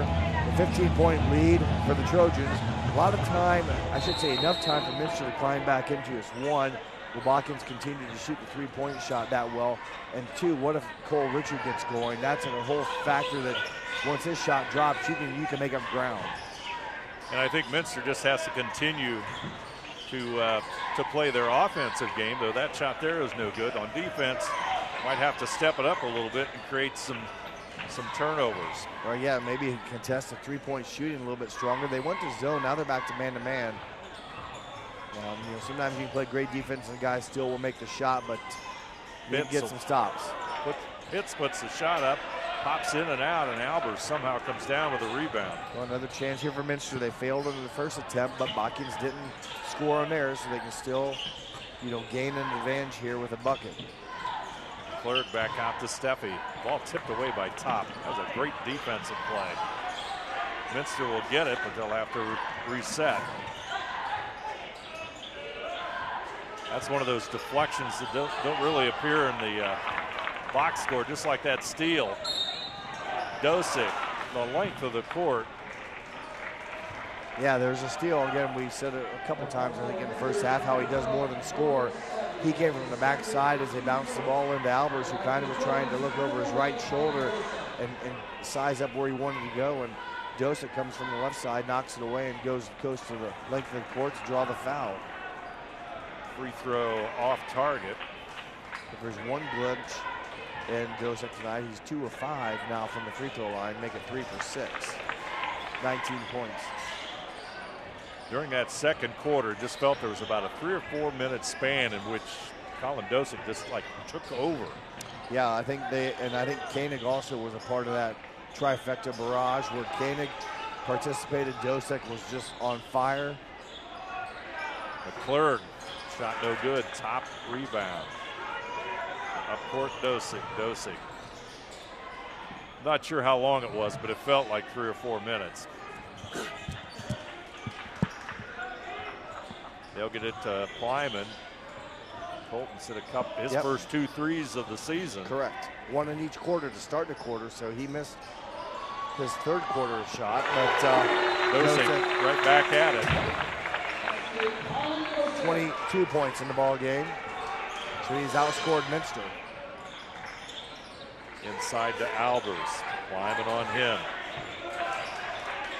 The 15-point lead for the Trojans. A lot of time, I should say enough time for Minster to climb back into this. 1, will Botkins continue to shoot the 3-point shot that well? And 2, what if Cole Richard gets going? That's a whole factor that once his shot drops, you can make up ground. And I think Minster just has to continue to play their offensive game, though that shot there is no good. On defense, might have to step it up a little bit and create some turnovers. Or yeah, maybe contest the 3-point shooting a little bit stronger. They went to zone, now they're back to man-to-man. Sometimes you can play great defense and the guy still will make the shot, but you can get some stops. Pitts puts the shot up, pops in and out, and Albers somehow comes down with a rebound. Well, another chance here for Minster. They failed on the first attempt, but Botkins didn't score on theirs, so they can still, gain an advantage here with a bucket. Clerk back out to Steffi. Ball tipped away by Top. That was a great defensive play. Minster will get it, but they'll have to reset. That's one of those deflections that don't really appear in the box score, just like that steal. Dosick, the length of the court. Yeah, there's a steal. Again, we said it a couple times, I think, in the first half, how he does more than score. He came from the backside as they bounced the ball into Albers, who kind of was trying to look over his right shoulder and size up where he wanted to go. And Dosick comes from the left side, knocks it away, and goes to the length of the court to draw the foul. Free throw off target. If there's one glitch in Dosick tonight, he's 2 of 5 now from the free throw line, make it 3 for 6. 19 points. during that second quarter, just felt there was about a 3 or 4 minute span in which Colin Dosick just like took over. Yeah, I think Koenig also was a part of that trifecta barrage where Koenig participated. Dosick was just on fire. McClurg, shot no good. Top rebound. Up court, Dosick. Not sure how long it was, but it felt like 3 or 4 minutes. They'll get it to Plyman. Colton's hit his first 2 threes of the season. Correct. One in each quarter to start the quarter, so he missed his third quarter shot, but Dosick right back at it. 22 points in the ball game, so he's outscored Minster. Inside to Albers, Plyman on him.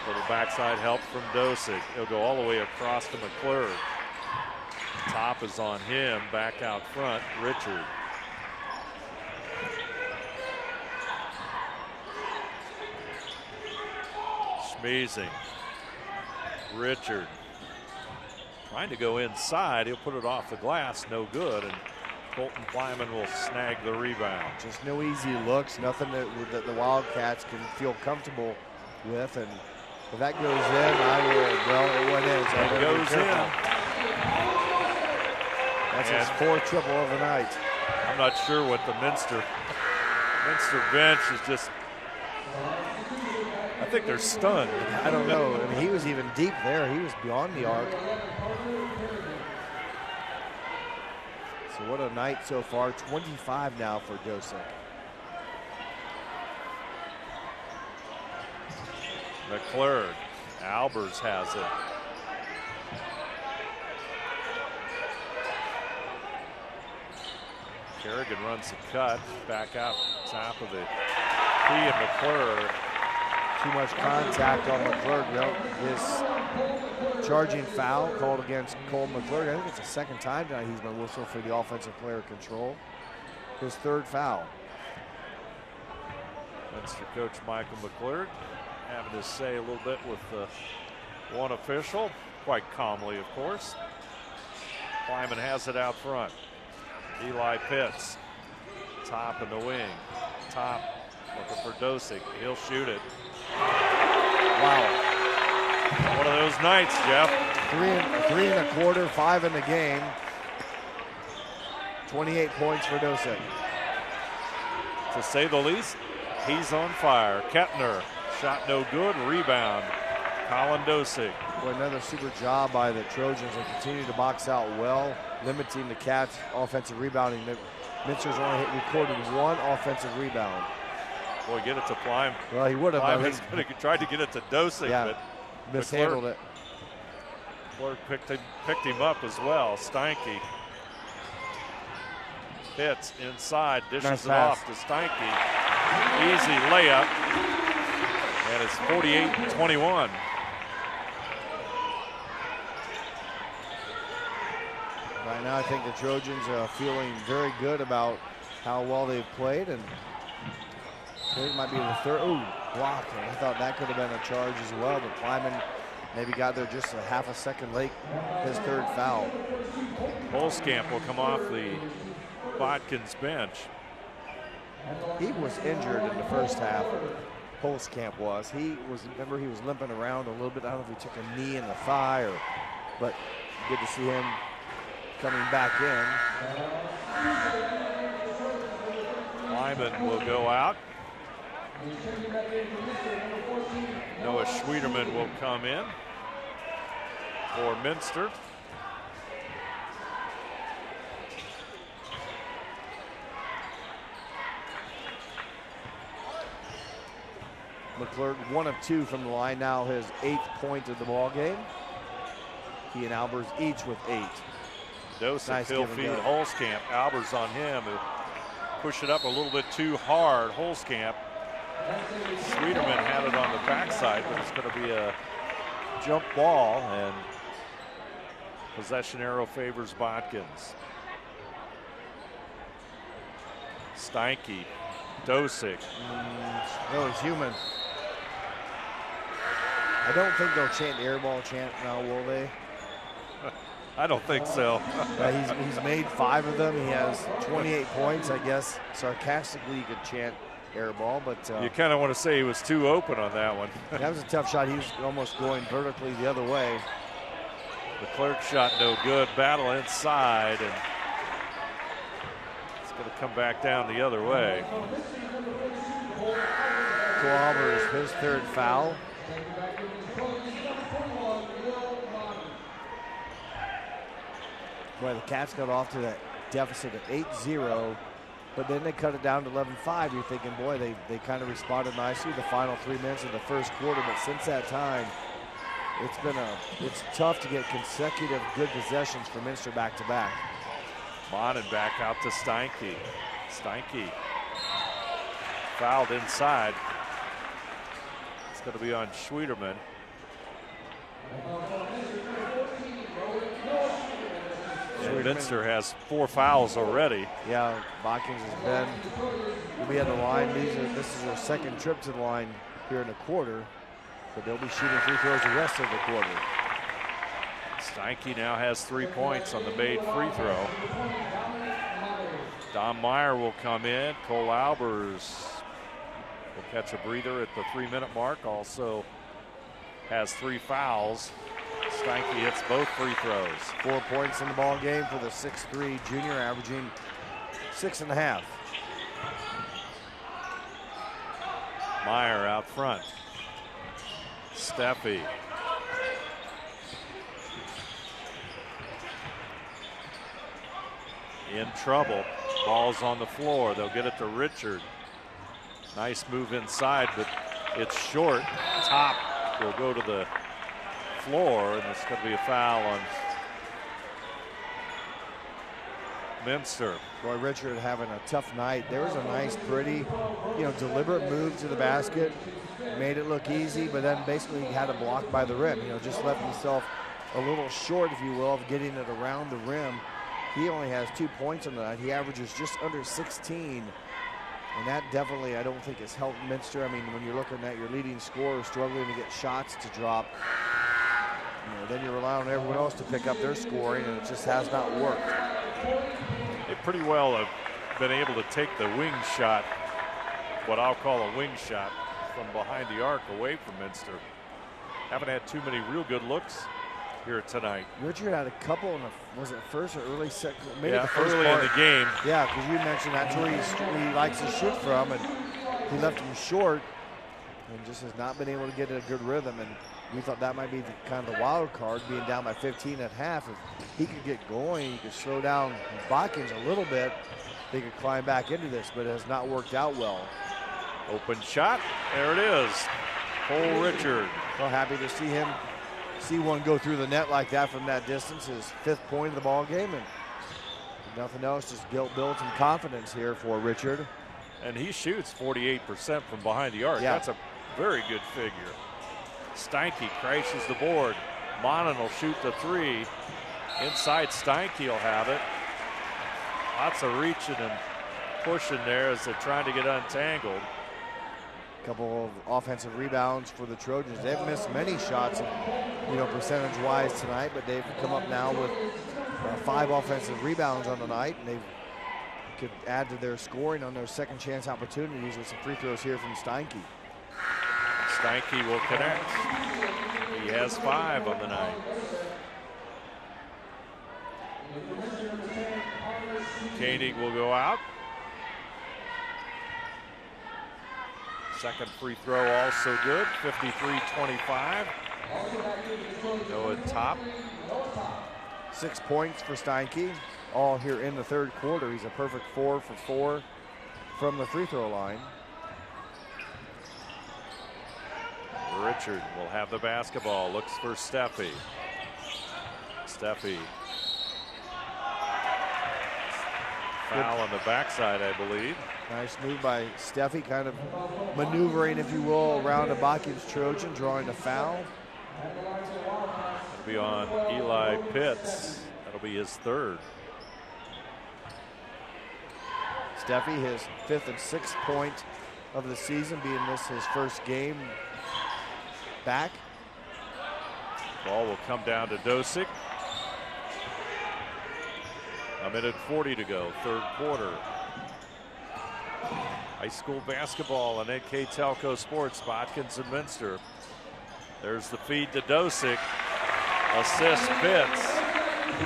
Little backside help from Dosick. He'll go all the way across to McClurg. Top is on him, back out front, Richard. Schmeezing. Richard. Trying to go inside, he'll put it off the glass, no good, and Colton Plyman will snag the rebound. Just no easy looks, nothing that the Wildcats can feel comfortable with, and if that goes in, it went in. So it goes in. That's his 4th triple of the night. I'm not sure what the Minster bench is just, I think they're stunned. I don't know. I mean, he was even deep there. He was beyond the arc. So what a night so far. 25 now for Dosick. McClurg. Albers has it. Kerrigan runs the cut. Back out top of the key and McClurg. Too much contact on McClurg. His charging foul called against Cole McClurg. I think it's the second time now he's been whistled for the offensive player control. His 3rd foul. That's for Coach Michael McClurg. Having to say a little bit with one official, quite calmly, of course. Plyman has it out front. Eli Pitts, top in the wing. Top looking for Dosick. He'll shoot it. Wow. One of those nights, Jeff. 3 and a quarter, 5 in the game. 28 points for Dosick. To say the least, he's on fire. Kettner, shot no good, rebound. Colin Dosick. Well, another super job by the Trojans. They continue to box out well, limiting the Cats' offensive rebounding. Minster's only recorded 1 offensive rebound. Boy, get it to Plyman. Well, he would have. Plyman's tried to get it to Dosick, but mishandled it. McClurg picked him up as well. Steinke. Pitts inside, dishes it off to Steinke. Easy layup. And it's 48-21. Right now, I think the Trojans are feeling very good about how well they've played, and it might be the 3rd. Ooh, blocked. I thought that could have been a charge as well, but Plyman maybe got there just a half a second late. His 3rd foul. Holzkamp will come off the Botkins bench. He was injured in the first half. Holzkamp was. Remember, he was limping around a little bit. I don't know if he took a knee in the thigh, but good to see him coming back in. Lyman will go out. Noah Schwieterman will come in for Minster. McClurg 1 of 2 from the line, now his 8th point of the ball game. He and Albers each with 8. Dosick, nice he'll feed Holzkamp. Albers on him, who push it up a little bit too hard. Holzkamp. Schwieterman had it on the backside, but it's going to be a jump ball, and possession arrow favors Botkins. Steinke, Dosick. No, it's human. I don't think they'll chant the air ball chant now, will they? I don't think so. He's made 5 of them. He has 28 points. I guess sarcastically you could chant air ball, but you kind of want to say he was too open on that one. That was a tough shot. He was almost going vertically the other way. The Clerk shot no good. Battle inside, and it's going to come back down the other way. Clobber's his 3rd foul. Boy, the Cats got off to that deficit of 8-0, but then they cut it down to 11-5. You're thinking, boy, they kind of responded nicely the final 3 minutes of the first quarter, but since that time, it's tough to get consecutive good possessions for Minster back-to-back. Monin back out to Steinke. Steinke fouled inside. It's going to be on Schwieterman. And Minster has 4 fouls already. Yeah, Botkins has been. We'll be at the line. This is their 2nd trip to the line here in the quarter, but they'll be shooting free throws the rest of the quarter. Steinke now has 3 points on the made free throw. Don Meyer will come in. Cole Albers will catch a breather at the 3-minute mark. Also has 3 fouls. Steinke hits both free throws. 4 points in the ball game for the 6'3" junior, averaging 6.5. Meyer out front. Steffi. In trouble. Ball's on the floor. They'll get it to Richard. Nice move inside, but it's short. Top will go to the floor, and it's going to be a foul on Minster. Boy, Richard having a tough night. There was a nice, pretty, deliberate move to the basket. Made it look easy, but then basically he had a block by the rim. Just left himself a little short, if you will, of getting it around the rim. He only has 2 points on the night. He averages just under 16. And that definitely, I don't think, has helped Minster. I mean, when you're looking at your leading scorer struggling to get shots to drop, then you rely on everyone else to pick up their scoring, and it just has not worked. They pretty well have been able to take the wing shot, what I'll call a wing shot, from behind the arc away from Minster. Haven't had too many real good looks here tonight. Richard had a couple in the, was it first or early second? Maybe yeah, the first early part. in the game. Yeah, because you mentioned that's where he likes to shoot from, and he left him short and just has not been able to get in a good rhythm. And we thought that might be the kind of the wild card, being down by 15 at half. If he could get going, he could slow down Botkins a little bit, they could climb back into this, but it has not worked out well. Open shot, there it is. Cole Richard. Well, happy to see one go through the net like that from that distance. His 5th point of the ball game, and nothing else, just build some confidence here for Richard. And he shoots 48% from behind the arc. Yeah. That's a very good figure. Steinke crashes the board. Monin will shoot the 3. Inside, Steinke will have it. Lots of reaching and pushing there as they're trying to get untangled. Couple of offensive rebounds for the Trojans. They've missed many shots, percentage-wise tonight, but they've come up now with 5 offensive rebounds on the night, and they could add to their scoring on their second chance opportunities with some free throws here from Steinke. Steinke will connect. He has 5 on the night. Koenig will go out. Second free throw also good, 53-25. Noah top. 6 points for Steinke, all here in the 3rd quarter. He's a perfect 4 for 4 from the free throw line. Richard will have the basketball, looks for Steffi. Steffi. Foul on the backside, I believe. Nice move by Steffi, kind of maneuvering, if you will, around a Botkins Trojan, drawing a foul. That'll be on Eli Pitts. That'll be his 3rd. Steffi, his 5th and 6th point of the season, being this his first game back. Ball will come down to Dosick. A minute 40 to go, third quarter. High school basketball on NK Telco Sports, Botkins and Minster. There's the feed to Dosick. Assist fits.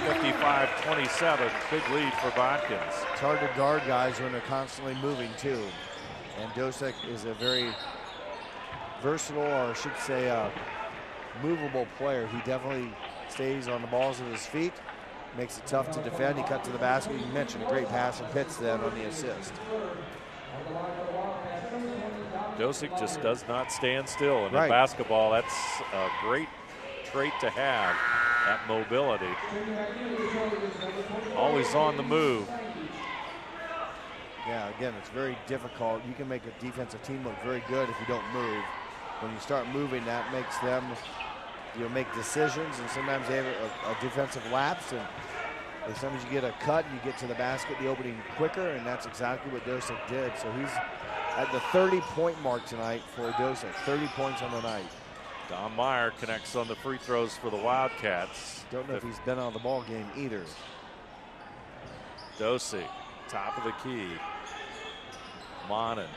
55-27, big lead for Botkins. It's hard to guard guys when they're constantly moving too. And Dosick is a very versatile, or I should say movable player. He definitely stays on the balls of his feet, makes it tough to defend. He cut to the basket. You mentioned a great pass from Pitts then on the assist. Dosick just does not stand still. And in basketball, that's a great trait to have, that mobility. Always on the move. Yeah, again, it's very difficult. You can make a defensive team look very good if you don't move. When you start moving, that makes them make decisions, and sometimes they have a defensive lapse, and sometimes you get a cut and you get to the basket, the opening quicker, and that's exactly what Dosick did. So he's at the 30-point mark tonight for Dosick. 30 points on the night. Don Meyer connects on the free throws for the Wildcats. Don't know if he's been out of the ball game either. Dosick, top of the key. Monin.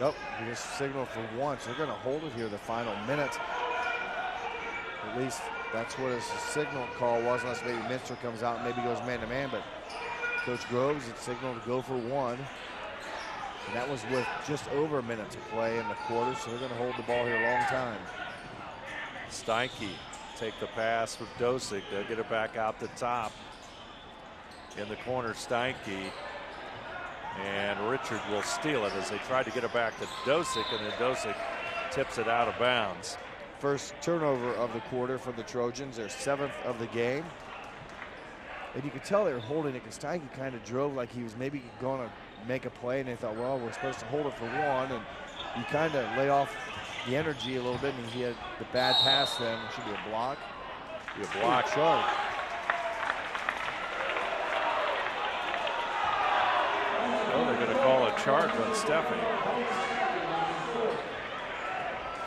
Nope, he just signaled for one, so they're going to hold it here the final minute. At least that's what his signal call was, unless maybe Minster comes out and maybe goes man-to-man, but Coach Groves had signaled to go for one. And that was with just over a minute to play in the quarter, so they're going to hold the ball here a long time. Steinke take the pass from Dosick. They'll get it back out the top. In the corner, Steinke. And Richard will steal it as they try to get it back to Dosick, and then Dosick tips it out of bounds. First turnover of the quarter for the Trojans, their 7th of the game. And you could tell they were holding it because Steinke kind of drove like he was maybe going to make a play, and they thought, well, we're supposed to hold it for one, and you kind of lay off the energy a little bit, and he had the bad pass then. It should be a block. Be a block. Charge. Oh, they're going to call a charge on Stephanie.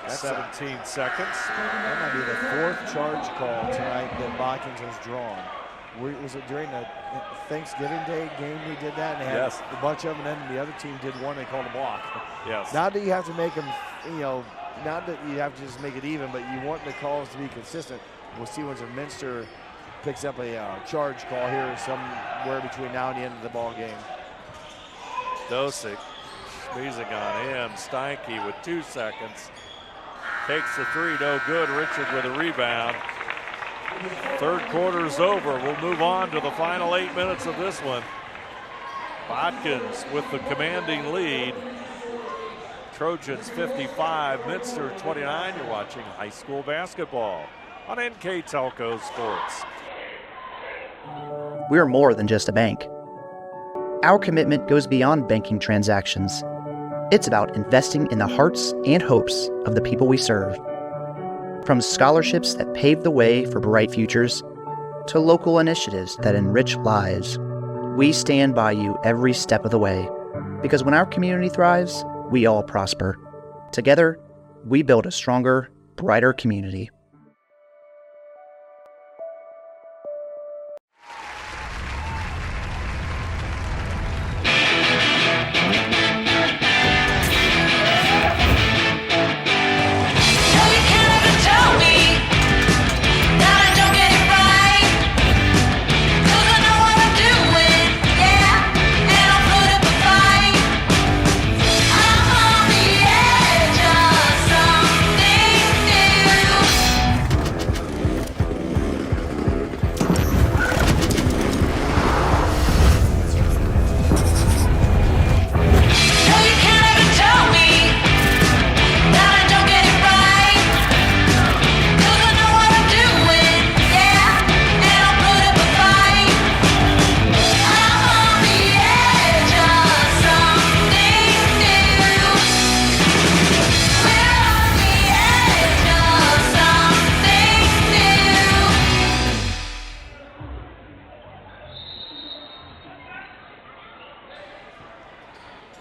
That's 17 seconds. That might be the 4th charge call tonight that Botkins has drawn. Was it during the Thanksgiving Day game we did that? And they had a bunch of them, and then the other team did one, they called a block. Yes. Not that you have to make them, not that you have to just make it even, but you want the calls to be consistent. We'll see once Minster picks up a charge call here somewhere between now and the end of the ball game. Dosick squeezing on him. Steinke with 2 seconds. Takes the three, no good. Richard with a rebound. Third quarter's over. We'll move on to the final 8 minutes of this one. Botkins with the commanding lead. Trojans 55, Minster 29. You're watching high school basketball on NK Telco Sports. We're more than just a bank. Our commitment goes beyond banking transactions. It's about investing in the hearts and hopes of the people we serve. From scholarships that pave the way for bright futures to local initiatives that enrich lives, we stand by you every step of the way. Because when our community thrives, we all prosper. Together, we build a stronger, brighter community.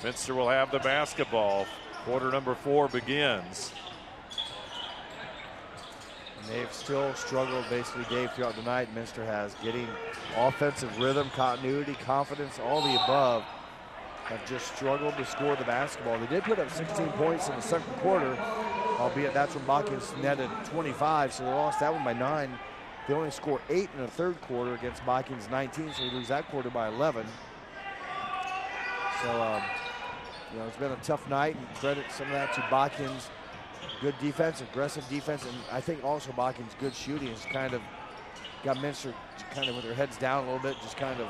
Minster will have the basketball. Quarter number 4 begins. And they've still struggled basically, Dave, throughout the night. Minster has getting offensive rhythm, continuity, confidence, all the above. Have just struggled to score the basketball. They did put up 16 points in the second quarter, albeit that's when Botkins netted 25, so they lost that one by 9. They only scored 8 in the third quarter against Botkins 19, so they lose that quarter by 11. So, you know, it's been a tough night, and credit some of that to Botkins. Good defense, aggressive defense, and I think also Botkins' good shooting has kind of got Minster kind of with their heads down a little bit, just kind of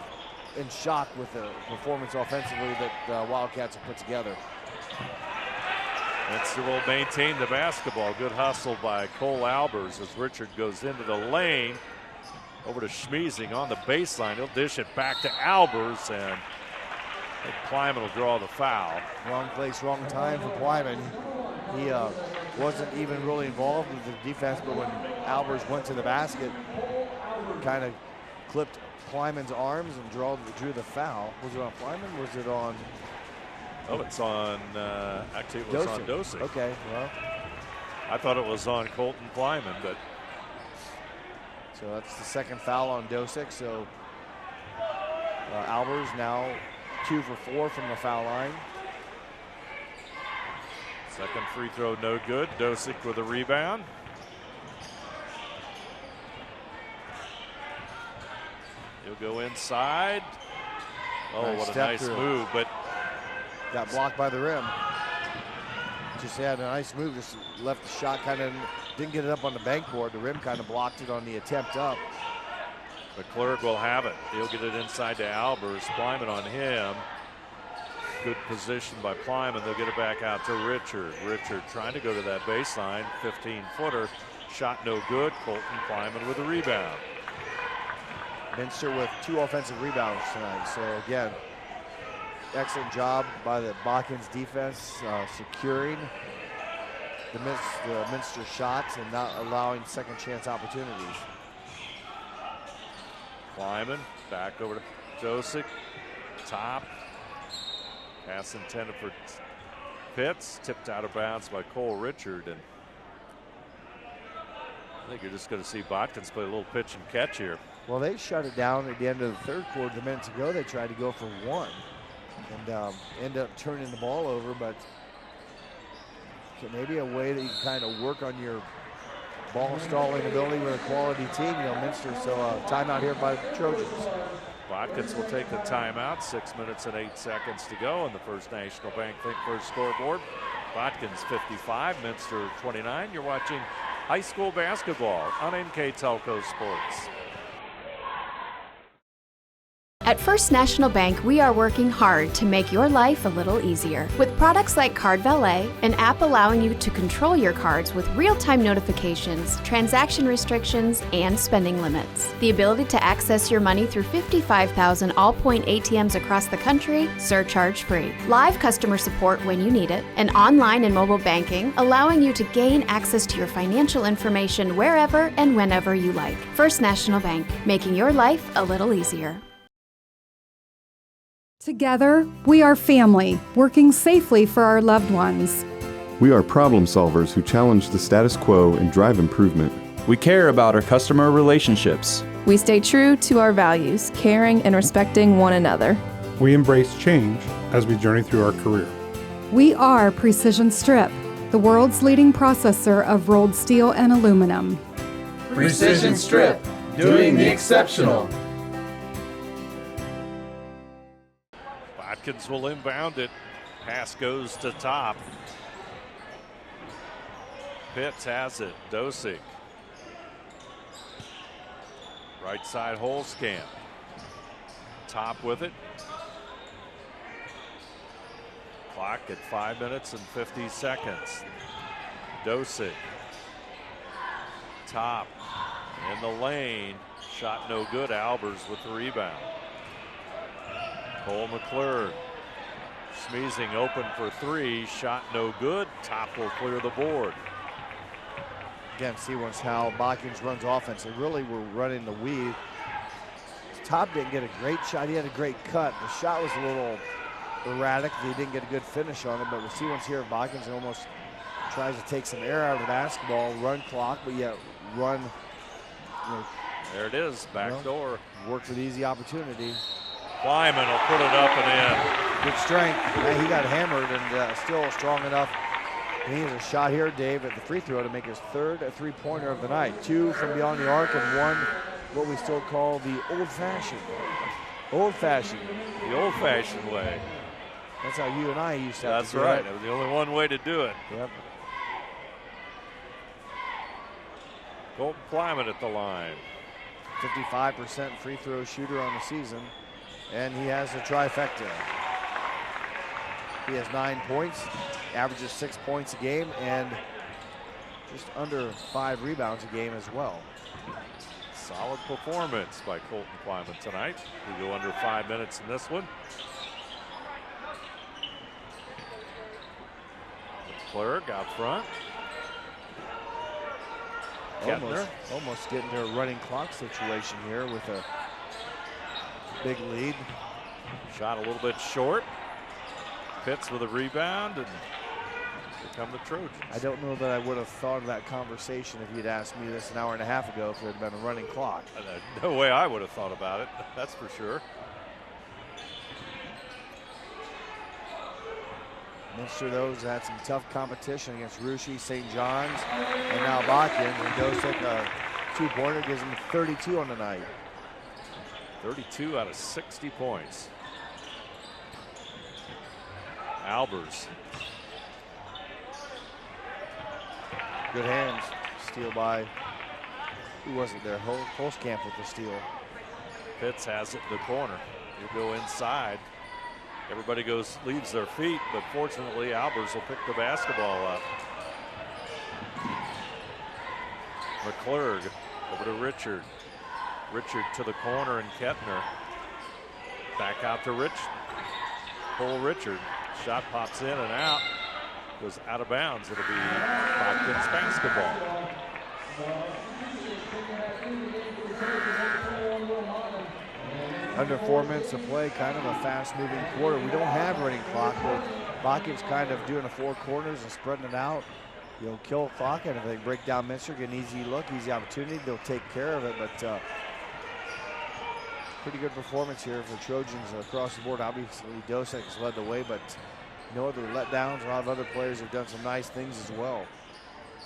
in shock with the performance offensively that the Wildcats have put together. Minster will maintain the basketball. Good hustle by Cole Albers as Richard goes into the lane. Over to Schmeezing on the baseline. He'll dish it back to Albers, and Kleiman will draw the foul. Wrong place, wrong time for Kleiman. He wasn't even really involved with the defense, but when Albers went to the basket, kind of clipped Kleiman's arms and drew the foul. Was it on Kleiman? Was it on? Oh, it's on. Actually, it was on Dosick. Okay, well, I thought it was on Colton Kleiman, but so that's the second foul on Dosick. So Albers now 2 for 4 from the foul line. Second free throw, no good. Dosick with a rebound. He'll go inside. Oh, what a nice move, but got blocked by the rim. Just had a nice move, just left the shot kind of, didn't get it up on the bankboard. The rim kind of blocked it on the attempt up. McClurg will have it. He'll get it inside to Albers. Kleiman on him. Good position by Kleiman. They'll get it back out to Richard. Richard trying to go to that baseline. 15-footer. Shot no good. Colton Kleiman with a rebound. Minster with 2 offensive rebounds tonight. So again, excellent job by the Botkins defense, securing the Minster shots and not allowing second chance opportunities. Kleiman back over to Dosick. Top. Pass intended for Pitts. Tipped out of bounds by Cole Richard. And I think you're just going to see Botkins play a little pitch and catch here. Well, they shut it down at the end of the third quarter. The minutes ago, they tried to go for 1 and end up turning the ball over. But maybe a way that you can kind of work on your ball stalling ability with a quality team. You know, Minster. So timeout here by the Trojans. Botkins will take the timeout. 6 minutes and 8 seconds to go on the First National Bank Think First scoreboard. Botkins 55, Minster 29. You're watching high school basketball on NK Telco Sports. At First National Bank, we are working hard to make your life a little easier. With products like Card Valet, an app allowing you to control your cards with real-time notifications, transaction restrictions, and spending limits. The ability to access your money through 55,000 all-point ATMs across the country, surcharge-free. Live customer support when you need it. And online and mobile banking, allowing you to gain access to your financial information wherever and whenever you like. First National Bank, making your life a little easier. Together, we are family, working safely for our loved ones. We are problem solvers who challenge the status quo and drive improvement. We care about our customer relationships. We stay true to our values, caring and respecting one another. We embrace change as we journey through our career. We are Precision Strip, the world's leading processor of rolled steel and aluminum. Precision Strip, doing the exceptional. Botkins will inbound it. Pass goes to Top. Pitts has it. Dosick. Right side hole scan. Top with it. Clock at 5 minutes and 50 seconds. Dosick. Top in the lane. Shot no good. Albers with the rebound. Cole McClurg. Schmeezing open for 3. Shot no good. Top will clear the board. Again, see once how Botkins runs offense. They really were running the weave. Top didn't get a great shot. He had a great cut. The shot was a little erratic. He didn't get a good finish on it, but we'll see once here Botkins almost tries to take some air out of the basketball, run clock, but yet run. There it is, back door. Work for the easy opportunity. Lyman will put it up and in. Good strength. Yeah, he got hammered and still strong enough. And he has a shot here, Dave, at the free throw to make his third three-pointer of the night. 2 from beyond the arc and 1 what we still call the old-fashioned. Old-fashioned. The old-fashioned way. That's how you and I used to have to do it. That's right. It was the only one way to do it. Yep. Colton Kleiman at the line. 55% free throw shooter on the season, and he has a trifecta. He has 9 points, averages 6 points a game, and just under 5 rebounds a game as well. Solid performance by Colton Kleiman tonight. We go under 5 minutes in this one. McClurg out front. Almost getting to a running clock situation here with a big lead. Shot a little bit short. Pitts with a rebound, and here come the Trojans. I don't know that I would have thought of that conversation if you'd asked me this an hour and a half ago if there had been a running clock. No way I would have thought about it, that's for sure. Minster, those had some tough competition against Russia, St. John's, and now Botkins. And Dosick, a 2-pointer, gives him 32 on the night. 32 out of 60 points. Albers. Good hands. Steal by, who wasn't there? Holzkamp with the steal. Pitts has it in the corner. He'll go inside. Everybody leaves their feet, but fortunately Albers will pick the basketball up. McClurg over to Richard. Richard to the corner and Kettner. Back out to Rich. Cole Richard. Shot pops in and out. Goes out of bounds. It'll be Botkins basketball. Under 4 minutes of play, kind of a fast-moving quarter. We don't have a running clock, but Botkins kind of doing the 4 corners and spreading it out. You'll kill a clock, and if they break down Minster, get an easy look, easy opportunity, they'll take care of it. But pretty good performance here for Trojans across the board. Obviously, Dosick has led the way, but no other letdowns. A lot of other players have done some nice things as well.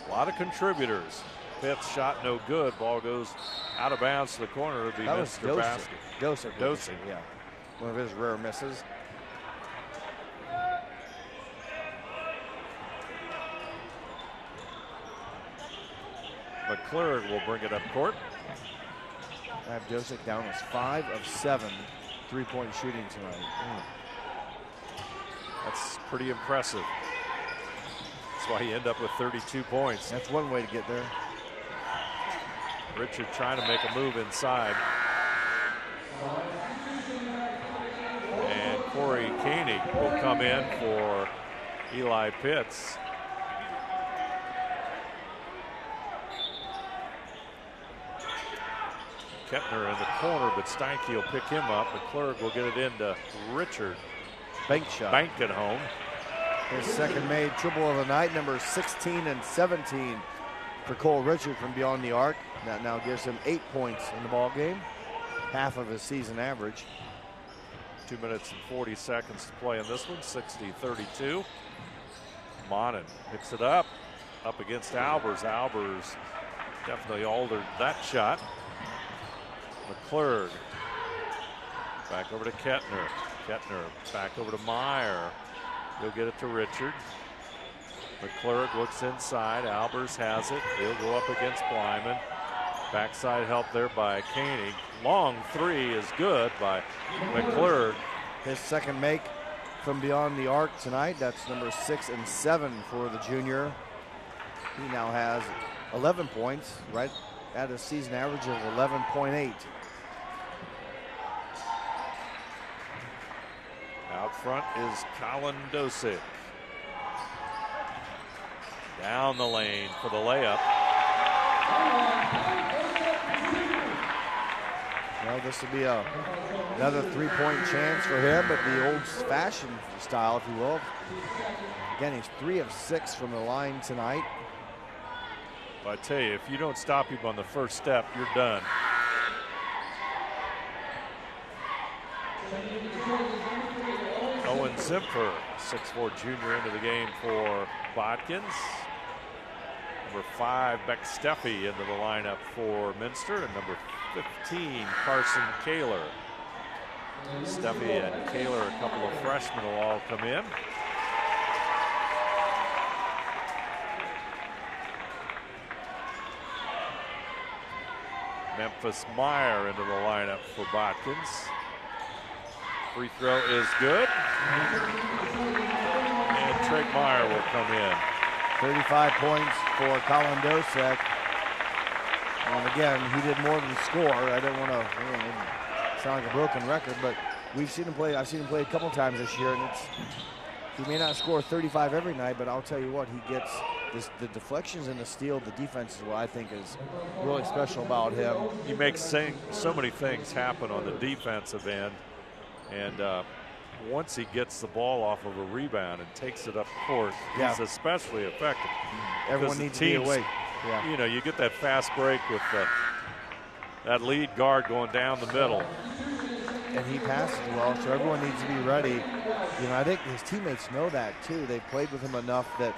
A lot of contributors. Fifth shot no good. Ball goes out of bounds to the corner. It'll be Minster basket. Dosick, yeah. One of his rare misses. McClurg will bring it up court. I have Dosick down as 5 of 7 3-point shooting tonight. That's pretty impressive. That's why he ended up with 32 points. That's one way to get there. Richard trying to make a move inside. And Corey Koenig will come in for Eli Pitts. Kettner in the corner, but Steinke will pick him up. McClurg will get it into Richard. Bank shot. Bank it home. His second made triple of the night, number 16 and 17 for Cole Richard from beyond the arc. That now gives him 8 points in the ball game, half of his season average. 2 minutes and 40 seconds to play in this one, 60-32. Monin picks it up against Albers. Albers definitely altered that shot. McClurg back over to Kettner. Kettner back over to Meyer. He'll get it to Richard. McClurg looks inside. Albers has it. He'll go up against Blyman. Backside help there by Koenig. Long three is good by McClurg. His second make from beyond the arc tonight. That's number 6 and 7 for the junior. He now has 11 points, right at a season average of 11.8. Out front is Colin Dosick. Down the lane for the layup. Well, this will be another 3-point chance for him, but the old-fashioned style, if you will. Again, he's 3 of 6 from the line tonight. Well, I tell you, if you don't stop him on the first step, you're done. Owen Zimper, 6'4" junior, into the game for Botkins. Number 5, Beck Steffi, into the lineup for Minster, and number 15, Carson Kaler. Steffi and Kaler, a couple of freshmen, will all come in. Memphis Meyer into the lineup for Botkins. Free throw is good. And Trey Meyer will come in. 35 points for Colin Dosek. And again, he did more than score. I don't want to sound like a broken record, but we've seen him play. I've seen him play a couple times this year, and he may not score 35 every night, but I'll tell you what, he gets the deflections and the steal. The defense is what I think is really special about him. He makes so many things happen on the defensive end, and once he gets the ball off of a rebound and takes it up court, he's especially effective. Everyone needs to be awake. Yeah. You know, you get that fast break with that lead guard going down the middle. And he passes well, so everyone needs to be ready. You know, I think his teammates know that too. They've played with him enough that,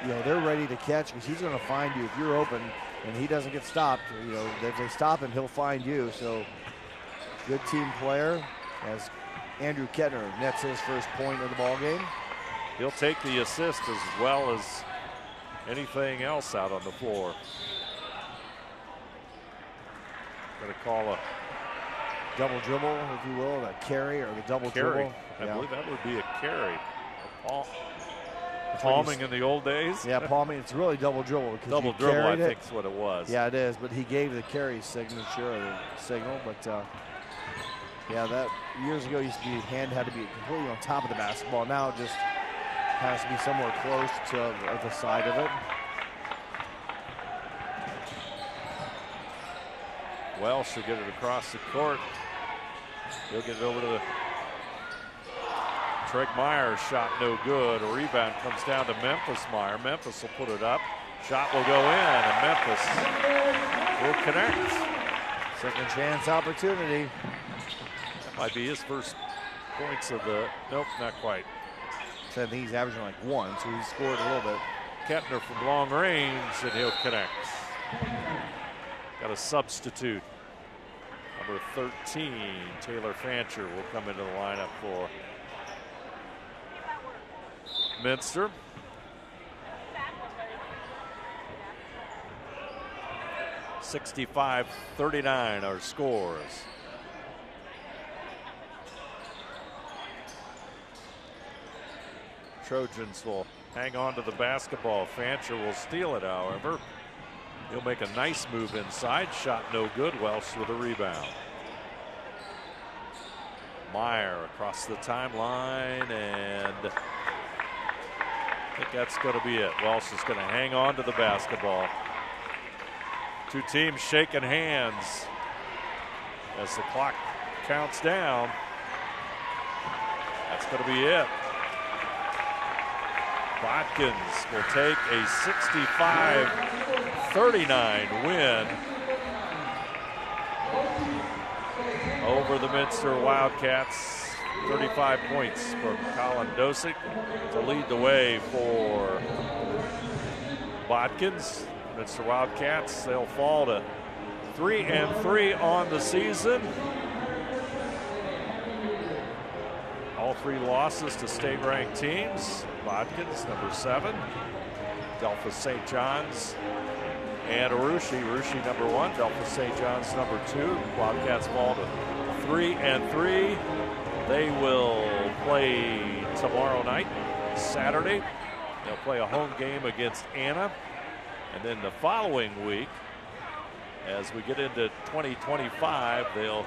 you know, they're ready to catch, because he's going to find you if you're open and he doesn't get stopped. You know, if they stop him, he'll find you. So, good team player. As Andrew Kettner nets his first point of the ball game. He'll take the assist as well as anything else out on the floor. Going to call a double dribble, if you will, the carry or the double dribble. I believe that would be a carry. Palming in the old days. Yeah, palming. It's really double dribble. Double dribble, I think is what it was. Yeah, it is. But he gave the carry signature or the signal. But yeah, that years ago used to be hand had to be completely on top of the basketball. Now it just has to be somewhere close to the side of it. Welsh will get it across the court. He'll get it over to the Trey Meyer. Shot no good. A rebound comes down to Memphis Meyer. Memphis will put it up. Shot will go in, and Memphis will connect. Second chance opportunity. That might be his first points of the, nope, not quite. So I think he's averaging like 1, so he scored a little bit. Kettner from long range, and he'll connect. Got a substitute. Number 13, Taylor Fancher, will come into the lineup for Minster. (65-39) our scores. Trojans will hang on to the basketball. Fancher will steal it, however. He'll make a nice move inside. Shot no good. Welsh with a rebound. Meyer across the timeline, and I think that's going to be it. Welsh is going to hang on to the basketball. Two teams shaking hands as the clock counts down. That's going to be it. Botkins will take a 65-39 win over the Minster Wildcats. 35 points from Colin Dosek to lead the way for Botkins. Minster Wildcats, they'll fall to 3-3 on the season. All 3 losses to state-ranked teams. Botkins, number 7. Delphos St. John's and Arooshie. Arooshie, number 1. Delphos St. John's, number 2. Wildcats fall to 3-3. They will play tomorrow night, Saturday. They'll play a home game against Anna. And then the following week, as we get into 2025, they'll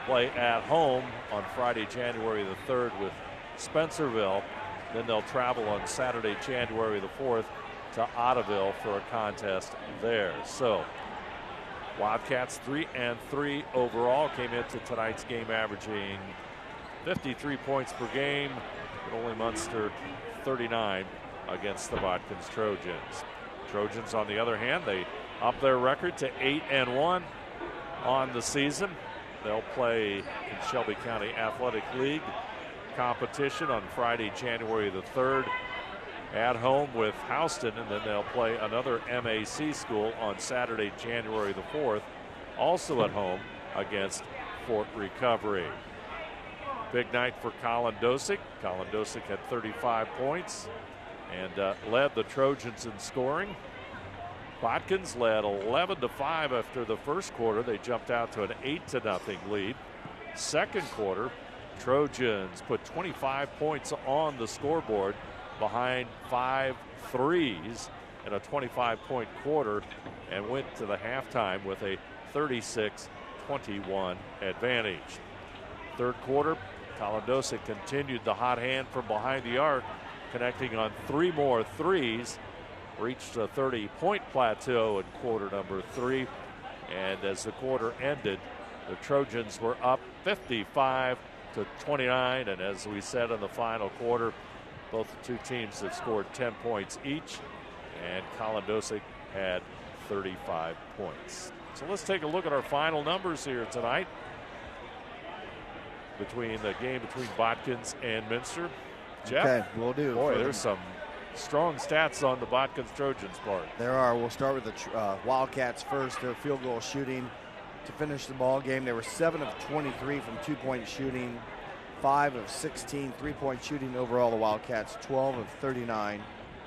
play at home on Friday, January the 3rd with Spencerville. Then they'll travel on Saturday, January the 4th to Ottoville for a contest there. So Wildcats 3-3 overall, came into tonight's game averaging 53 points per game, but only Munster 39 against the Botkins Trojans. Trojans, on the other hand, they up their record to 8-1 on the season. They'll play in Shelby County Athletic League competition on Friday, January the 3rd at home with Houston, and then they'll play another MAC school on Saturday, January the 4th, also at home against Fort Recovery. Big night for Colin Dosick. Colin Dosick had 35 points and led the Trojans in scoring. Botkins led 11-5 after the first quarter. They jumped out to an 8-0 lead. Second quarter, Trojans put 25 points on the scoreboard behind 5 threes in a 25-point quarter and went to the halftime with a 36-21 advantage. Third quarter, Colin Dosick continued the hot hand from behind the arc, connecting on 3 more threes, reached a 30-point plateau in quarter number 3. And as the quarter ended, the Trojans were up 55-29. And as we said in the final quarter, both the two teams have scored 10 points each, and Colin Dosick had 35 points. So let's take a look at our final numbers here tonight between the game between Botkins and Minster. Jeff? Okay, we'll do. Boy, there's some strong stats on the Botkins Trojans part. There are. We'll start with the Wildcats first. Their field goal shooting to finish the ball game. They were 7 of 23 from 2-point shooting, 5 of 16 3-point shooting overall. The Wildcats 12 of 39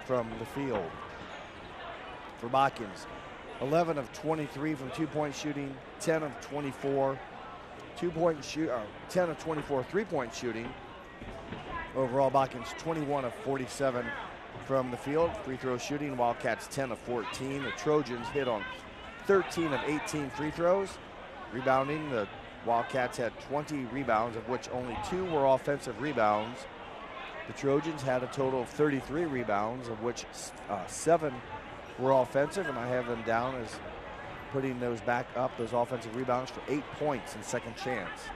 from the field. For Botkins, 11 of 23 from 2-point shooting, 10 of 24 2-point shoot, 10 of 24 3-point shooting. Overall, Botkins 21 of 47 from the field. Free throw shooting, Wildcats 10 of 14. The Trojans hit on 13 of 18 free throws. Rebounding, the Wildcats had 20 rebounds, of which only 2 were offensive rebounds. The Trojans had a total of 33 rebounds, of which 7 were offensive, and I have them down as putting those back up, those offensive rebounds, for 8 points in second chance.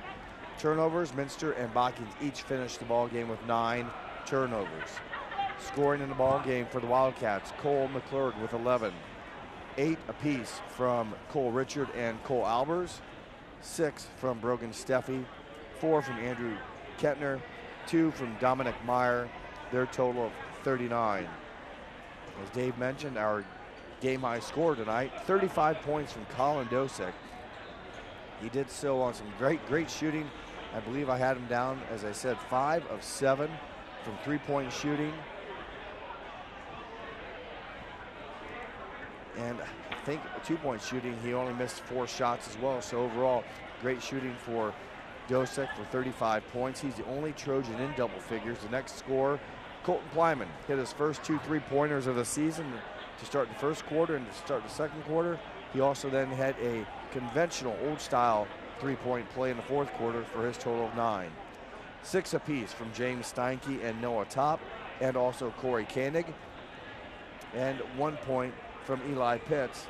Turnovers, Minster and Botkins each finished the ball game with 9 turnovers. Scoring in the ball game for the Wildcats, Cole McClurg with 11. 8 apiece from Cole Richard and Cole Albers. 6 from Brogan Steffi. 4 from Andrew Kettner. 2 from Dominic Meyer. Their total of 39. As Dave mentioned, our game high score tonight, 35 points from Colin Dosick. He did so on some great shooting. I believe I had him down, as I said, 5 of 7 from 3-point shooting. And I think 2-point shooting, he only missed 4 shots as well. So overall, great shooting for Dosick for 35 points. He's the only Trojan in double figures. The next scorer, Colton Plyman, hit his first 2 3-pointers of the season to start the first quarter and to start the second quarter. He also then had a conventional old-style 3-point play in the fourth quarter for his total of 9. 6 apiece from James Steinke and Noah Topp, and also Corey Koenig. And 1 point from Eli Pitts.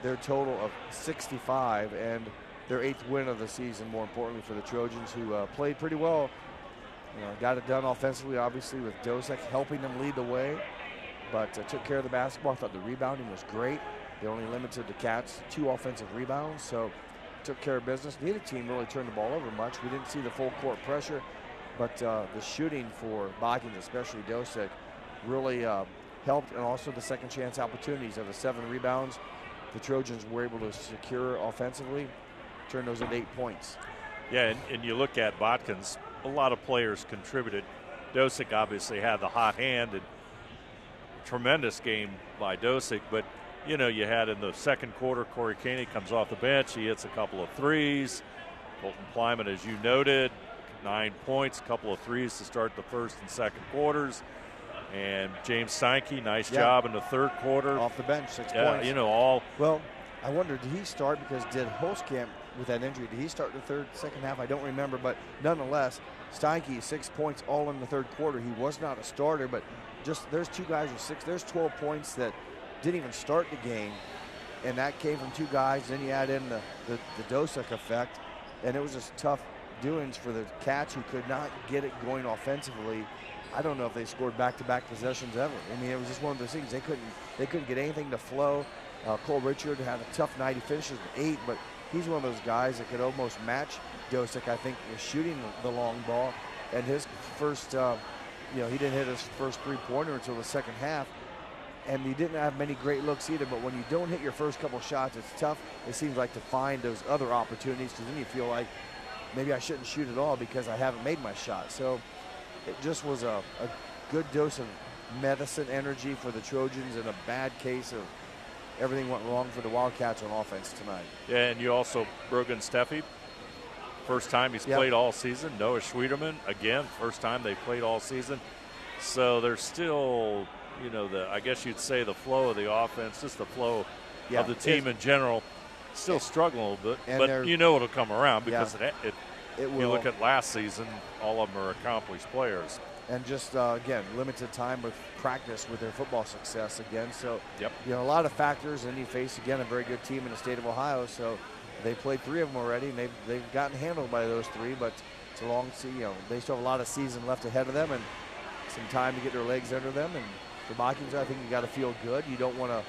Their total of 65, and their 8th win of the season, more importantly for the Trojans, who played pretty well. Got it done offensively, obviously, with Dosick helping them lead the way, but took care of the basketball. I thought the rebounding was great. They only limited the Cats to 2 offensive rebounds, so took care of business. Neither team really turned the ball over much. We didn't see the full court pressure, but the shooting for Botkins, especially Dosick, really helped, and also the second chance opportunities. Of the 7 rebounds the Trojans were able to secure offensively, turn those into 8 points. Yeah, and you look at Botkins, a lot of players contributed. Dosick obviously had the hot hand, and tremendous game by Dosick, but you had in the second quarter, Corey Koenig comes off the bench. He hits a couple of threes. Colton Plyman, as you noted, 9 points, a couple of threes to start the first and second quarters. And James Steinke, nice job in the third quarter. Off the bench, 6 points. All. Well, I wonder, did he start, because did Holzkamp, with that injury, did he start the second half? I don't remember, but nonetheless, Steinke, 6 points all in the third quarter. He was not a starter, but just there's 2 guys with 6. There's 12 points that didn't even start the game, and that came from 2 guys. Then you add in the Dosick effect, and it was just tough doings for the Cats, who could not get it going offensively. I don't know if they scored back-to-back possessions ever. I mean, it was just one of those things. They couldn't get anything to flow. Cole Richard had a tough night. He finishes with 8, but he's one of those guys that could almost match Dosick, I think, was shooting the long ball. And his first, he didn't hit his first three-pointer until the second half. And he didn't have many great looks either, but when you don't hit your first couple shots, it's tough, it seems like, to find those other opportunities, because then you feel like maybe I shouldn't shoot at all because I haven't made my shot. So it just was a good dose of medicine energy for the Trojans and a bad case of everything went wrong for the Wildcats on offense tonight. Yeah, and you also, Brogan Steffi, first time he's played all season. Noah Schwieterman, again, first time they played all season. So there's still, I guess you'd say the flow of the offense, just the flow of the team in general, still struggling a little bit. But it'll come around because it will. You look at last season, all of them are accomplished players. And just, again, limited time with practice with their football success again. So, a lot of factors, and you face, again, a very good team in the state of Ohio. So they played 3 of them already, and they've gotten handled by those 3. But it's a long season. They still have a lot of season left ahead of them and some time to get their legs under them. And for Botkins, I think you got to feel good. You don't want to,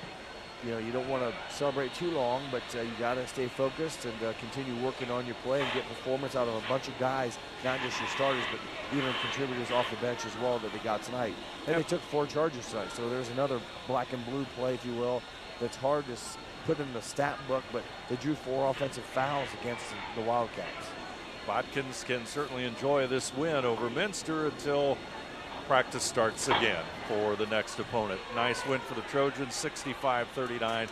you don't want to celebrate too long, but you got to stay focused and continue working on your play and get performance out of a bunch of guys, not just your starters, but even contributors off the bench as well that they got tonight. And they took 4 charges tonight, so there's another black and blue play, if you will, that's hard to put in the stat book, but they drew 4 offensive fouls against the Wildcats. Botkins can certainly enjoy this win over Minster until practice starts again for the next opponent. Nice win for the Trojans, 65-39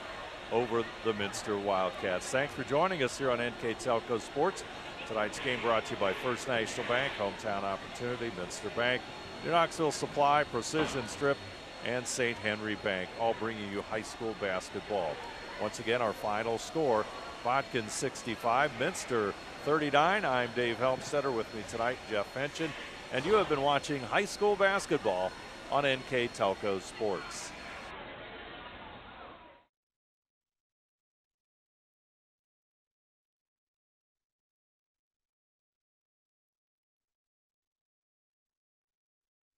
over the Minster Wildcats. Thanks for joining us here on NK Telco Sports. Tonight's game brought to you by First National Bank, Hometown Opportunity, Minster Bank, New Knoxville Supply, Precision Strip, and St. Henry Bank, all bringing you high school basketball. Once again, our final score, Botkins 65, Minster 39. I'm Dave Helmstetter. With me tonight, Jeff Henchen. And you have been watching high school basketball on NK Telco Sports.